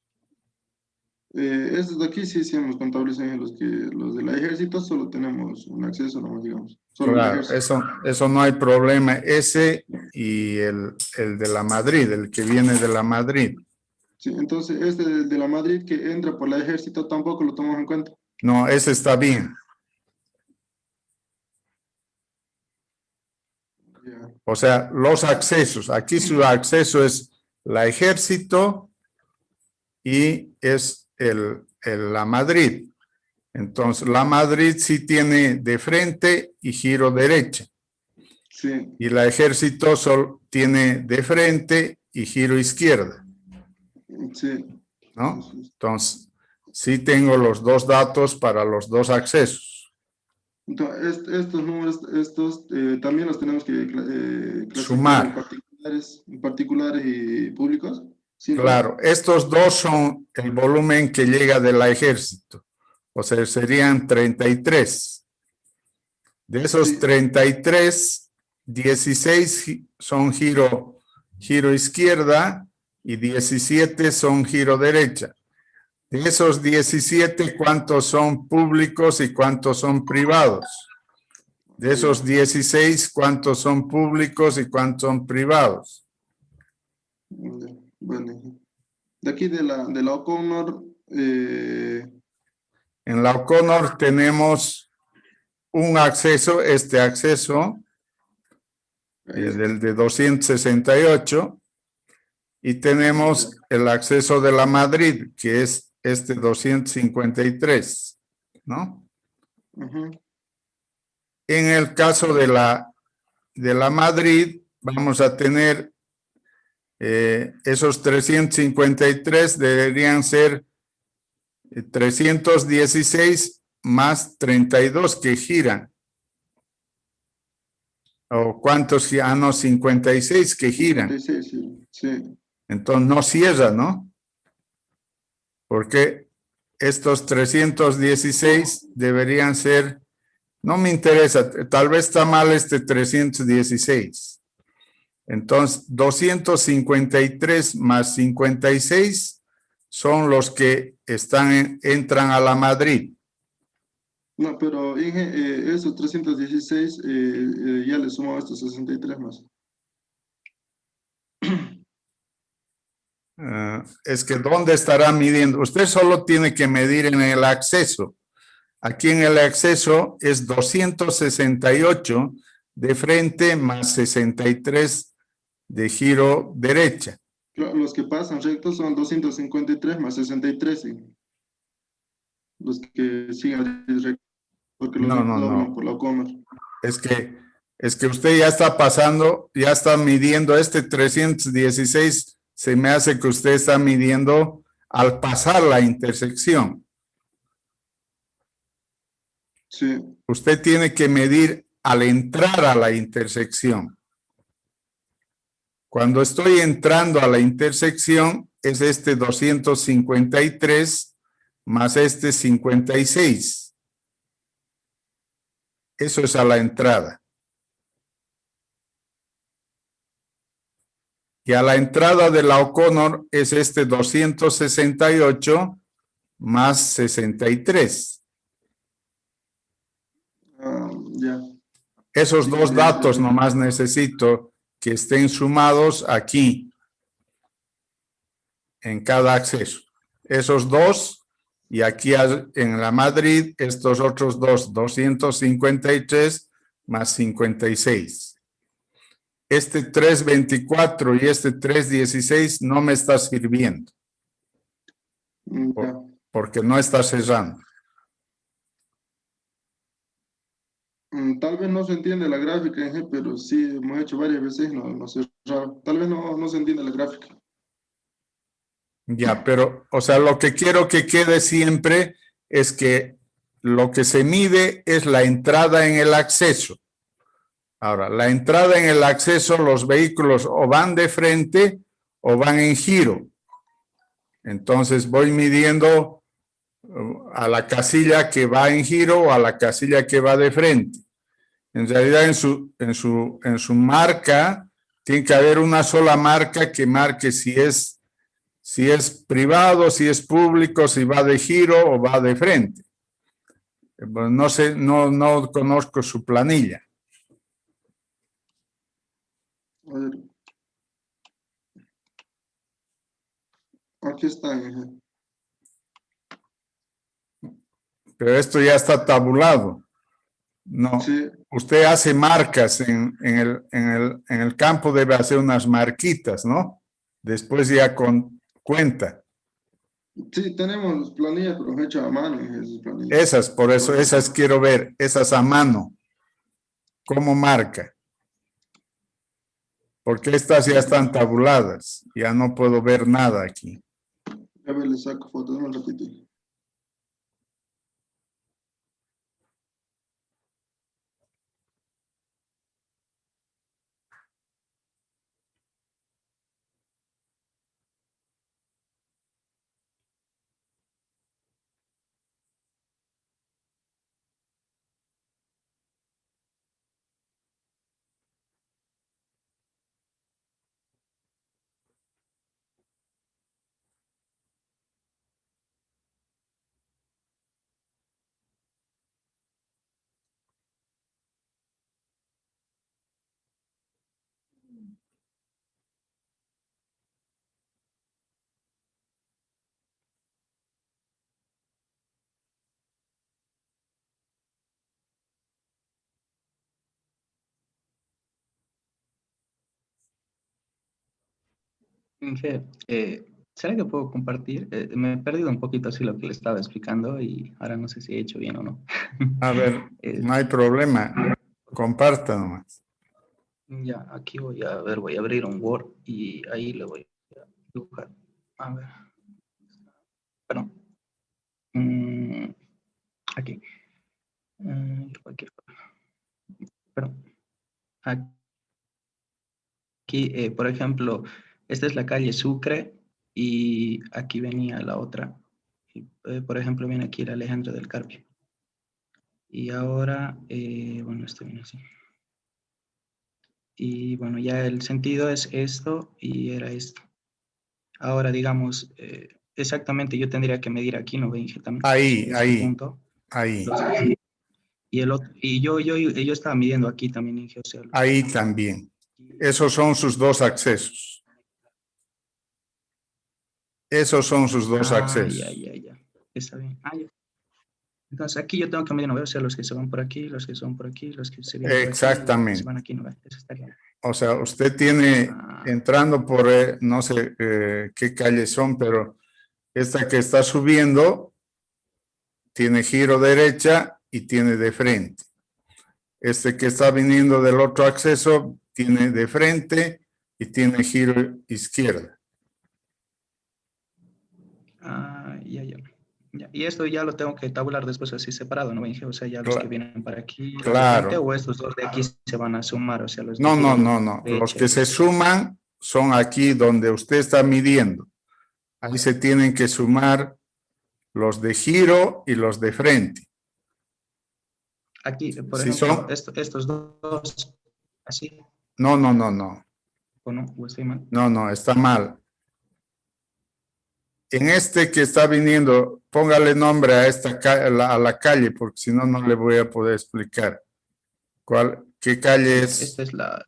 Estos de aquí sí hemos contabilizado, los del ejército solo tenemos un acceso, ¿no? Digamos. Solo Claro, eso no hay problema. Ese y el de la Madrid, el que viene de la Madrid. Sí, entonces este de la Madrid que entra por el ejército tampoco lo tomamos en cuenta. No, ese está bien. O sea, los accesos. Aquí su acceso es la ejército y es la Madrid. Entonces, la Madrid sí tiene de frente y giro derecha. Sí. Y la ejército tiene de frente y giro izquierda, Sí. ¿no? Entonces, sí tengo los dos datos para los dos accesos. Entonces, estos números, también los tenemos que clasificar Sumar. en particulares y públicos. ¿Sí? Claro, estos dos son el volumen que llega del ejército. O sea, serían 33. De esos Sí. 33, 16 son giro izquierda y 17 son giro derecha. De esos 17, ¿cuántos son públicos y cuántos son privados? De esos 16, ¿cuántos son públicos y cuántos son privados? Bueno, de aquí de la O'Connor, En la O'Connor tenemos un acceso, este acceso, del de 268, y tenemos el acceso de la Madrid, que es este 253, ¿no? ujú, En el caso de la Madrid, vamos a tener esos 353 deberían ser 316 más 32 que giran. ¿O cuántos? Ah, no, 56 que giran. 56, sí, sí. Entonces no cierra, ¿no? Porque estos 316 deberían ser, no me interesa, tal vez está mal este 316. Entonces, 253 más 56 son los que entran a la Madrid. No, pero Inge, esos 316 ya le sumo a estos 63 más. Es que ¿dónde estará midiendo? Usted solo tiene que medir en el acceso. Aquí en el acceso es 268 de frente más 63 de giro derecha. Los que pasan rectos son 253 más 63. ¿Sí? Los que siguen rectos, porque los doblan por la O'Connor. Es que usted ya está pasando, ya está midiendo este 316. Se me hace que usted está midiendo al pasar la intersección. Sí. Usted tiene que medir al entrar a la intersección. Cuando estoy entrando a la intersección, es este 253 más este 56. Eso es a la entrada. Y a la entrada de la O'Connor es este 268 más 63. Ya. Esos Sí, dos sí, datos sí. nomás necesito que estén sumados aquí en cada acceso. Esos dos, y aquí en la Madrid, estos otros dos, 253 más 56. Este 324 y este 316 no me está sirviendo, Ya. porque no está cerrando. Tal vez no se entiende la gráfica, Inge, pero sí hemos hecho varias veces, no sé, raro. Tal vez no se entiende la gráfica. Ya, pero, o sea, lo que quiero que quede siempre es que lo que se mide es la entrada en el acceso. Ahora, la entrada en el acceso, los vehículos o van de frente o van en giro. Entonces voy midiendo a la casilla que va en giro o a la casilla que va de frente. En realidad, en su marca, tiene que haber una sola marca que marque si es privado, si es público, si va de giro o va de frente. No sé, no conozco su planilla. A ver. Aquí está, Inge. Pero esto ya está tabulado. No, Sí. usted hace marcas en el campo, debe hacer unas marquitas, ¿no? Después ya cuenta. Sí, tenemos planillas, pero hechas a mano, Inge, esas planillas. Esas, por eso, esas quiero ver, esas a mano. ¿Cómo marca? Porque estas ya están tabuladas. Ya no puedo ver nada aquí. A ver, le saco foto, no repetir. Inge, ¿será que puedo compartir? Me he perdido un poquito así lo que le estaba explicando y ahora no sé si he hecho bien o no. A ver, Eh, no hay problema. Comparta nomás. Ya, aquí voy a ver, voy a abrir un Word y ahí le voy a dibujar. A ver. Bueno, aquí. Cualquier cosa. Pero aquí, por ejemplo, esta es la calle Sucre y aquí venía la otra. Y, por ejemplo, viene aquí el Alejandro del Carpio. Y ahora, bueno, esto viene así. Y bueno, ya el sentido es esto y era esto. Ahora, digamos, exactamente yo tendría que medir aquí, ¿no? Inge, también. Ahí, Este ahí, punto. ahí. Y el otro, y yo estaba midiendo aquí también, Inge, o sea, Ahí también. Esos son sus dos accesos. Esos son sus dos accesos. Ya. Está bien. Ya. Entonces aquí yo tengo que medir, ¿no? O sea, los que se van por aquí, los que son por aquí, los que se vienen por aquí, los que Exactamente. se van aquí, ¿no? Eso estaría. O sea, usted tiene, entrando por, no sé qué calles son, pero esta que está subiendo tiene giro derecha y tiene de frente. Este que está viniendo del otro acceso tiene de frente y tiene giro izquierda. Ya. Y esto ya lo tengo que tabular después así separado, ¿no, Inge? O sea, ya los que vienen para aquí, los de Claro. frente, o estos dos de aquí se van a sumar, o sea, los de No. derecha, Los que se suman son aquí donde usted está midiendo. Ahí se tienen que sumar los de giro y los de frente. Aquí, por Si ejemplo, son... estos dos, así. No. ¿O no? ¿O estoy mal? No, está mal. En este que está viniendo, póngale nombre a a la calle, porque si no, no le voy a poder explicar. ¿Qué calle es? Esta es la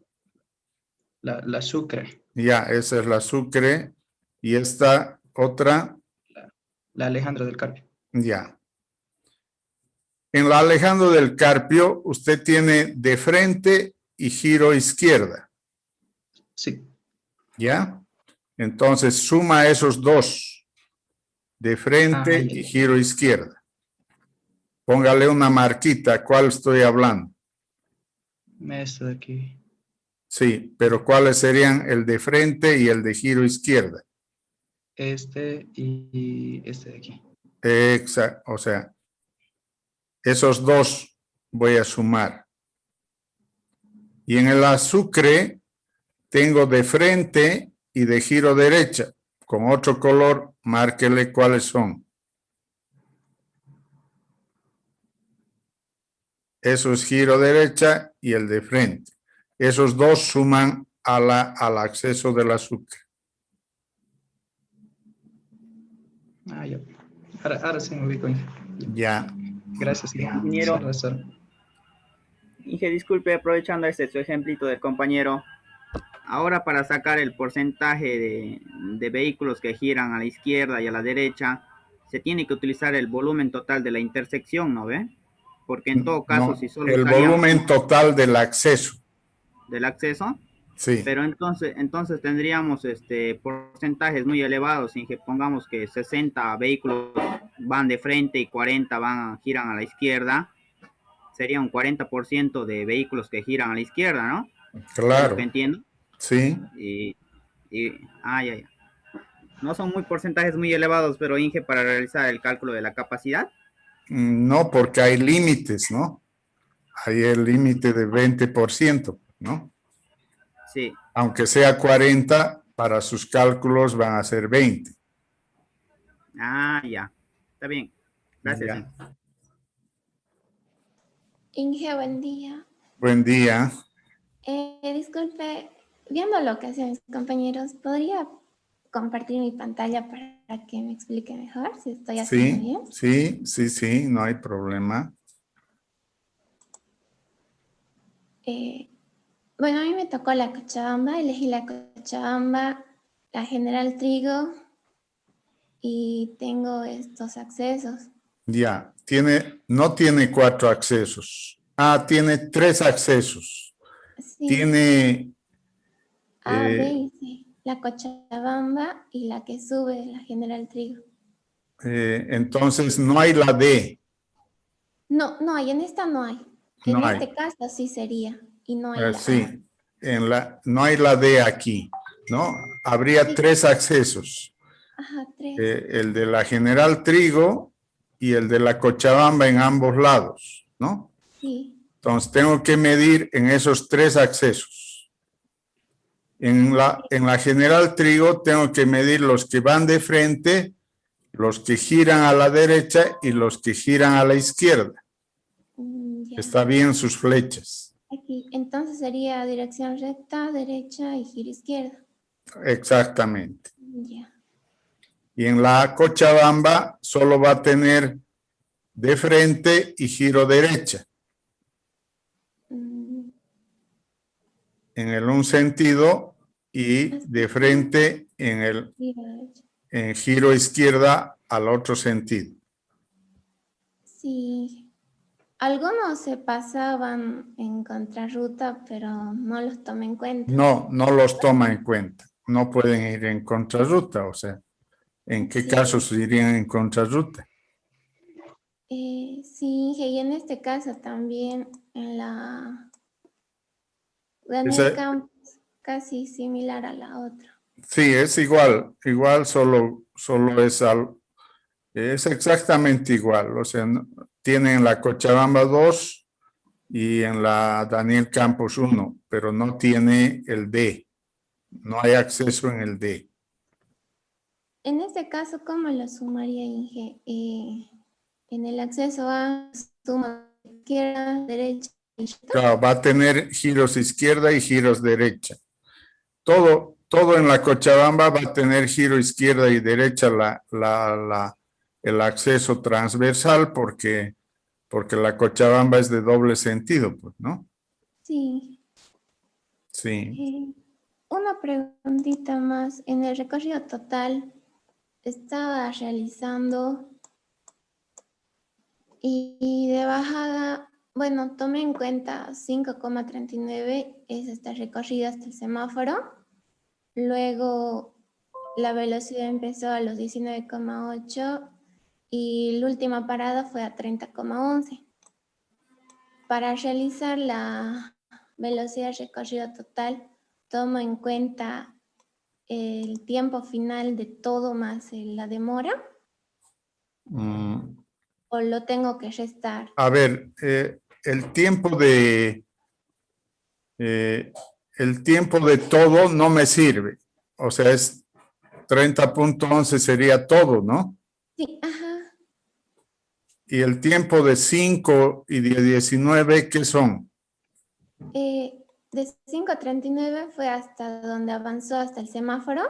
Sucre. Ya, esa es la Sucre. Y esta otra. La Alejandro del Carpio. Ya. En la Alejandro del Carpio, usted tiene de frente y giro izquierda. Sí. ¿Ya? Entonces, suma esos dos. De frente y giro izquierda. Póngale una marquita. ¿Cuál estoy hablando? Esto de aquí. Sí, pero ¿cuáles serían el de frente y el de giro izquierda? Este y este de aquí. Exacto, o sea, esos dos voy a sumar. Y en el Sucre tengo de frente y de giro derecha. Con otro color, márquele cuáles son. Eso es giro derecha y el de frente. Esos dos suman al acceso del Sucre. Ya. Ahora sí me ubico. Ya. Gracias, ingeniero. Inge, disculpe, aprovechando su ejemplito del compañero. Ahora para sacar el porcentaje de vehículos que giran a la izquierda y a la derecha, se tiene que utilizar el volumen total de la intersección, ¿no ve? Porque en todo caso, si solo el volumen total del acceso. ¿Del acceso? Sí. Pero entonces tendríamos porcentajes muy elevados, sin que pongamos que 60 vehículos van de frente y 40 giran a la izquierda. Sería un 40% de vehículos que giran a la izquierda, ¿no? Claro. ¿Es lo que entiendo? Sí. Ya, ya. No son muy porcentajes muy elevados, pero Inge, para realizar el cálculo de la capacidad. No, porque hay límites, ¿no? Hay el límite de 20%, ¿no? Sí. Aunque sea 40, para sus cálculos van a ser 20. Ya. Está bien. Gracias. Ya. Inge. Inge, buen día. Buen día. Disculpe, viendo lo que hacen mis compañeros, ¿podría compartir mi pantalla para que me explique mejor si estoy haciendo bien? Sí, no hay problema. Bueno, a mí me tocó la Cochabamba, elegí la Cochabamba, la General Trigo y tengo estos accesos. Ya, no tiene 4 accesos. Tiene 3 accesos. Sí. Tiene... A, B y C. La Cochabamba y la que sube, la General Trigo. Entonces no hay la D. No hay, en esta no hay. En este caso sí sería. Y no hay la Sí, no hay la D aquí, ¿no? Habría 3 accesos. Ajá, 3. El de la General Trigo y el de la Cochabamba en ambos lados, ¿no? Sí. Entonces tengo que medir en esos 3 accesos. En la General Trigo tengo que medir los que van de frente, los que giran a la derecha y los que giran a la izquierda. Está bien sus flechas. Aquí, entonces sería dirección recta, derecha y giro izquierda. Exactamente. Ya. Y en la Cochabamba solo va a tener de frente y giro derecha. En un sentido y de frente en giro izquierda al otro sentido. Sí. Algunos se pasaban en contrarruta, pero no los tomé en cuenta. No los toma en cuenta. No pueden ir en contrarruta, o sea, ¿en qué casos irían en contrarruta? Sí, y en este caso también en la Daniel Campos, casi similar a la otra. Sí, es igual, solo es exactamente igual, o sea, tienen en la Cochabamba 2 y en la Daniel Campos 1, pero no tiene el D, no hay acceso en el D. En este caso, ¿cómo lo sumaría, Inge? En el acceso A, suma izquierda, derecha. Claro, va a tener giros izquierda y giros derecha. Todo en la Cochabamba va a tener giro izquierda y derecha el acceso transversal porque la Cochabamba es de doble sentido, pues, ¿no? Sí. Sí. Una preguntita más. En el recorrido total estaba realizando y de bajada, bueno, tomé en cuenta 5,39 es este recorrido hasta el semáforo. Luego la velocidad empezó a los 19,8 y la última parada fue a 30,11. Para realizar la velocidad recorrido total, tomo en cuenta el tiempo final de todo más la demora. ¿O lo tengo que restar? A ver, el tiempo de todo no me sirve. O sea, es 30.11 sería todo, ¿no? Sí, ajá. Y el tiempo de 5 y de 19, ¿qué son? De 5:39 fue hasta donde avanzó hasta el semáforo.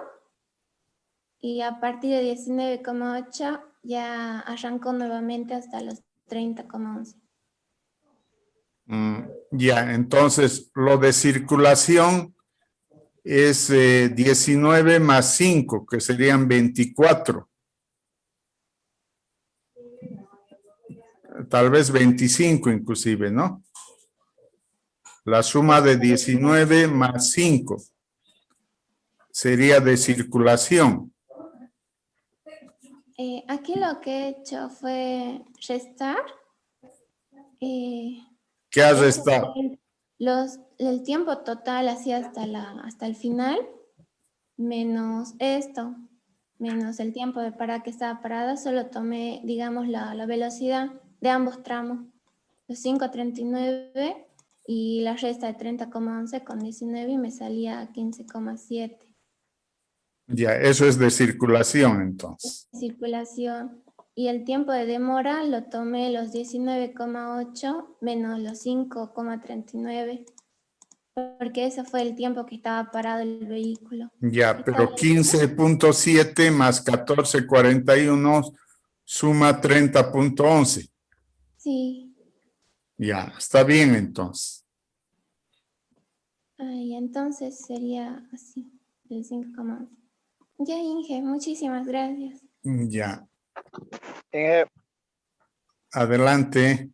Y a partir de 19,8 ya arrancó nuevamente hasta los 30,11. Ya, entonces lo de circulación es 19 más 5, que serían 24. Tal vez 25 inclusive, ¿no? La suma de 19 más 5 sería de circulación. Aquí lo que he hecho fue restar. ¿Qué has restado? El tiempo total así hasta el final, menos esto, menos el tiempo de parada que estaba parada, solo tomé, digamos, la velocidad de ambos tramos, los 5.39 y la resta de 30,11 con 19 y me salía 15,7. Ya, eso es de circulación entonces. Circulación. Y el tiempo de demora lo tomé los 19,8 menos los 5,39, porque ese fue el tiempo que estaba parado el vehículo. Ya, pero 15.7 más 14.41 suma 30.11. Sí. Ya, está bien entonces. Ay, entonces sería así, el 5,11. Ya, Inge, muchísimas gracias. Ya, Inge, adelante.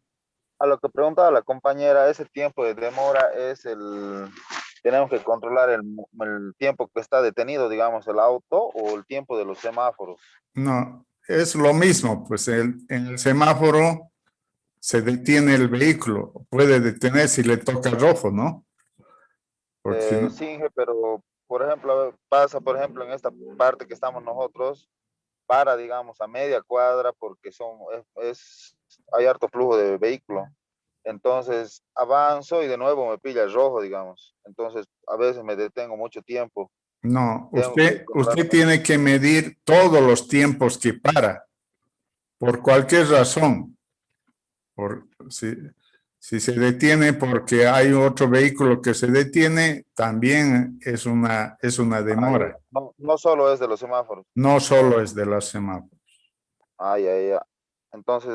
a lo que preguntaba la compañera, ese tiempo de demora tenemos que controlar el tiempo que está detenido, digamos, el auto o el tiempo de los semáforos. No, es lo mismo, pues en el semáforo se detiene el vehículo, puede detener si le toca rojo, ¿no? Porque si no, Sí, Inge, pero por ejemplo, pasa, por ejemplo, en esta parte que estamos nosotros, para, digamos, a media cuadra porque hay harto flujo de vehículo. Entonces avanzo y de nuevo me pilla el rojo, digamos. Entonces a veces me detengo mucho tiempo. no, Tengo que usted controlar. tiene que medir todos los tiempos que para, por cualquier razón. Si se detiene porque hay otro vehículo que se detiene, también es una demora. No solo es de los semáforos. No solo es de los semáforos. Ay. Entonces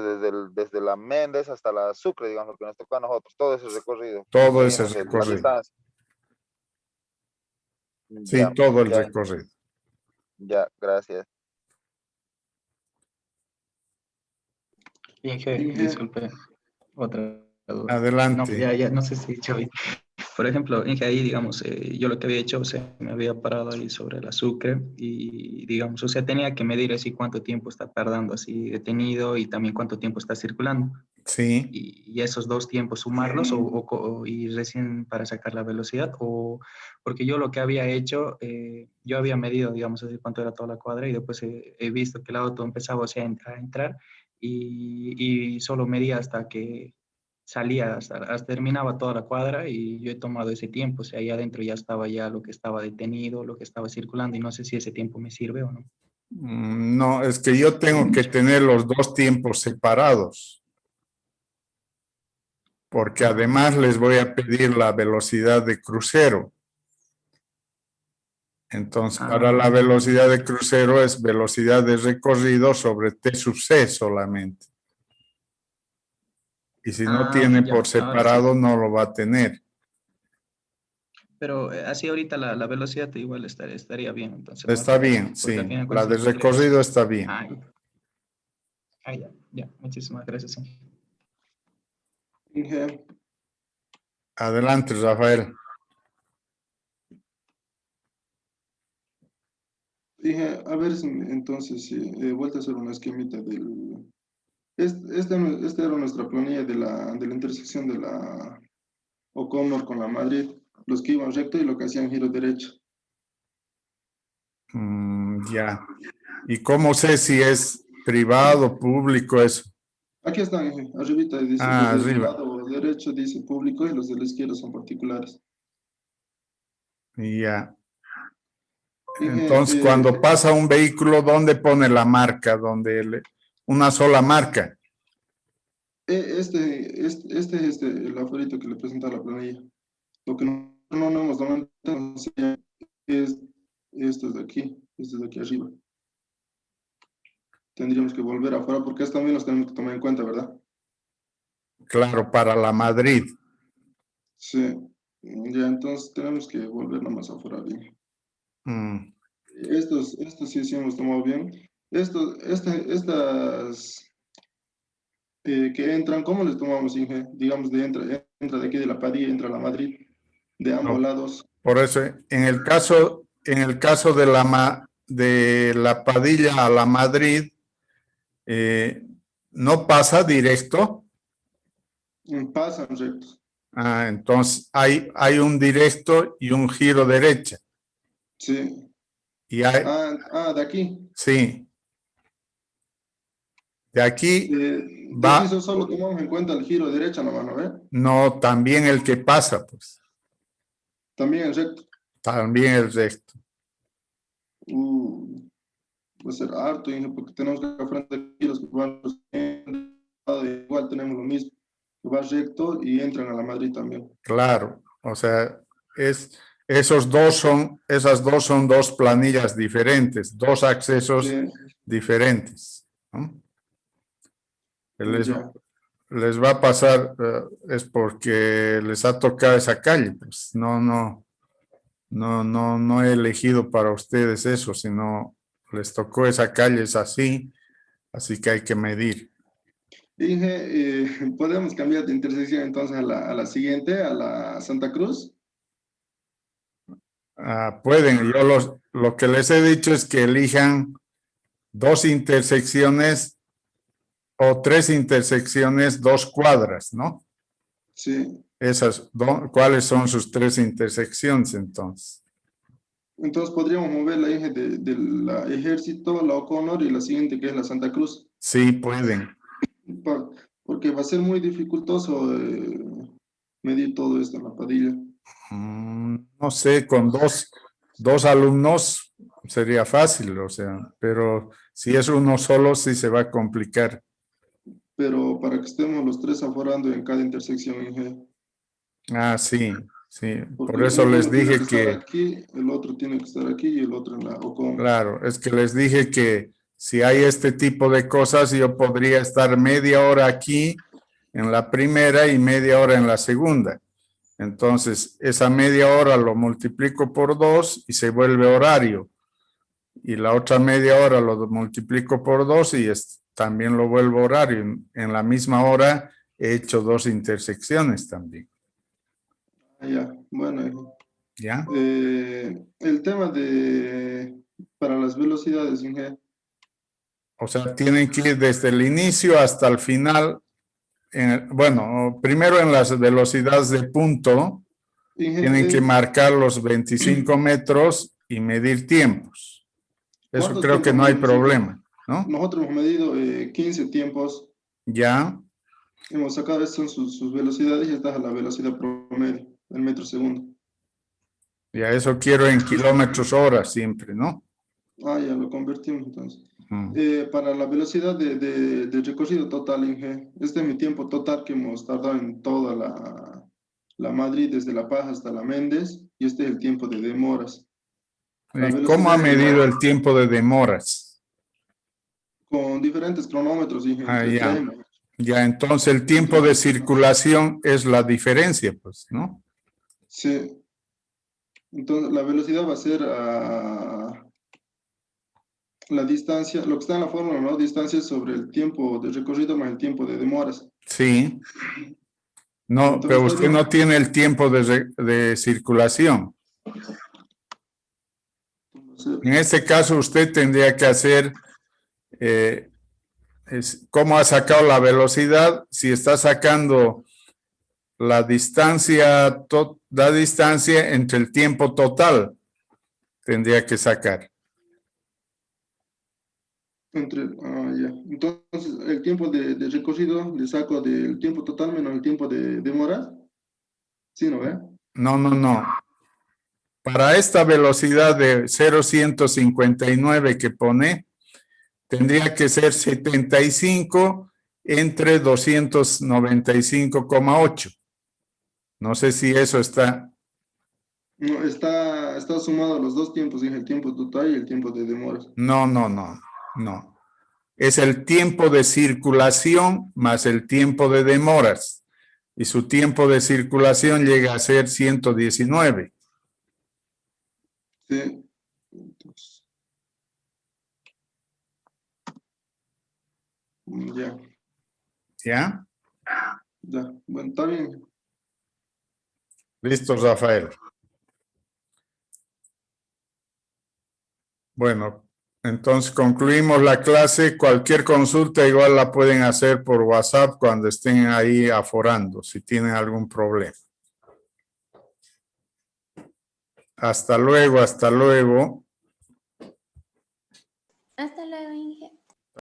desde la Méndez hasta la Sucre, digamos, lo que nos tocó a nosotros, todo ese recorrido. Todo ese Medimos la recorrido. distancia. Sí, Ya, todo el recorrido. Ya, gracias. Inge, disculpe, otra duda. Adelante. No, ya, no sé si he dicho bien. Por ejemplo, Inge, ahí, digamos, yo lo que había hecho, o sea, me había parado ahí sobre la Sucre y, digamos, o sea, tenía que medir así cuánto tiempo está tardando así detenido y también cuánto tiempo está circulando. Sí. Y esos dos tiempos sumarlos y recién para sacar la velocidad, o porque yo lo que había hecho, yo había medido, digamos, así cuánto era toda la cuadra y después he visto que el auto empezaba, o sea, a entrar y solo medía hasta que salía, hasta terminaba toda la cuadra y yo he tomado ese tiempo, o sea, ahí adentro ya estaba ya lo que estaba detenido, lo que estaba circulando y no sé si ese tiempo me sirve o no. No, es que yo tengo que tener los dos tiempos separados. Porque además les voy a pedir la velocidad de crucero. Entonces, para la velocidad de crucero es velocidad de recorrido sobre T sub C solamente. Y si no tiene por separado, no lo va a tener. Pero así ahorita la velocidad igual estaría bien. Entonces, ¿no? Está bien, sí. La de recorrido está bien. Ya. Muchísimas gracias. Inge, Adelante, Rafael. Dije, a ver, entonces, he vuelto a hacer una esquemita esta era nuestra planilla de la intersección de la O'Connor con la Madrid, los que iban recto y lo que hacían giro derecho. Ya. ¿Y cómo sé si es privado o público eso? Aquí están, arribita dice, los del lado derecho dice público y los de la izquierda son particulares. Ya. Entonces, cuando pasa un vehículo, ¿dónde pone la marca? Una sola marca. Este es el aforito que le presenta la planilla. Lo que no hemos dado es estos de aquí arriba. Tendríamos que volver afuera porque esto también los tenemos que tomar en cuenta, ¿verdad? Claro, para la Madrid. Sí, ya entonces tenemos que volver nomás afuera bien. Estos sí hemos tomado bien. Estas que entran, ¿cómo les tomamos, Inge? Digamos, entra de aquí de la Padilla, entra a la Madrid, de ambos lados. Por eso, en el caso de la Padilla a la Madrid, no pasa directo. Pasan rectos. Ah, entonces hay un directo y un giro derecha. Sí. Y hay, De aquí. sí. De aquí Entonces, va, eso solo tomamos en cuenta el giro derecha nomás, ¿no ve? no, también el que pasa, pues. También el recto. También el recto. Va a ser harto, porque tenemos que frente aquí los que van igual tenemos lo mismo. Que va recto y entran a la Madrid también. Claro, o sea, esas dos son dos planillas diferentes, dos accesos Sí. diferentes, ¿no? Les, Ya. les va a pasar, es porque les ha tocado esa calle, pues no he elegido para ustedes eso, sino les tocó esa calle, es así que hay que medir. Inge, ¿podemos cambiar de intersección entonces a la siguiente, a la Santa Cruz? Pueden, lo que les he dicho es que elijan dos intersecciones o tres intersecciones, dos cuadras, ¿no? Sí. ¿Cuáles son sus tres intersecciones entonces? Entonces podríamos mover la Inge del Ejército, la O'Connor y la siguiente que es la Santa Cruz. Sí, pueden. Porque va a ser muy dificultoso medir todo esto en la Padilla. No sé, con dos alumnos sería fácil, o sea, pero si es uno solo sí se va a complicar. Pero para que estemos los tres aforando en cada intersección, Inge. Sí. Porque Por eso uno les tiene dije estar aquí, el otro tiene que estar aquí y el otro en la O'Connor. Claro, es que les dije que si hay este tipo de cosas, yo podría estar media hora aquí en la primera y media hora en la segunda. Entonces, esa media hora lo multiplico por 2 y se vuelve horario. Y la otra media hora lo multiplico por 2 y también lo vuelvo horario. En la misma hora he hecho dos intersecciones también. Ya, bueno. ¿Ya? El tema para las velocidades, Inge. O sea, tienen que ir desde el inicio hasta el final. Bueno, primero en las velocidades de punto, tienen que marcar los 25 metros y medir tiempos. Eso creo que no hay problema, ¿no? Nosotros hemos medido 15 tiempos. Ya. Hemos sacado estas son sus velocidades y esta es la velocidad promedio, el metro segundo. Ya, eso quiero en kilómetros hora siempre, ¿no? Ya lo convertimos entonces. Para la velocidad de recorrido total, Inge, este es mi tiempo total que hemos tardado en toda la Madrid, desde La Paz hasta La Méndez, y este es el tiempo de demoras. ¿Cómo ha medido el tiempo de demoras? Con diferentes cronómetros, Inge. Ya, entonces el tiempo de circulación es la diferencia, pues, ¿no? Sí. Entonces la velocidad va a ser la distancia, lo que está en la fórmula, ¿no? Distancia sobre el tiempo de recorrido más el tiempo de demoras. Sí. No, entonces, pero usted no tiene el tiempo de circulación. En este caso, usted tendría que hacer cómo ha sacado la velocidad. Si está sacando la distancia entre el tiempo total, tendría que sacar. Ya. Entonces, el tiempo de recorrido le saco del tiempo total menos el tiempo de demora. ¿Sí, no ve? No. Para esta velocidad de 0,159 que pone, tendría que ser 75 entre 295,8. No sé si eso está. No, está sumado los dos tiempos, dije el tiempo total y el tiempo de demoras. No. Es el tiempo de circulación más el tiempo de demoras. Y su tiempo de circulación llega a ser 119. Sí. Ya. ¿Ya? Ya. Bueno, está bien. Listo, Rafael. Bueno, Entonces concluimos la clase. Cualquier consulta igual la pueden hacer por WhatsApp cuando estén ahí aforando, si tienen algún problema. Hasta luego, hasta luego. Hasta luego, Inge.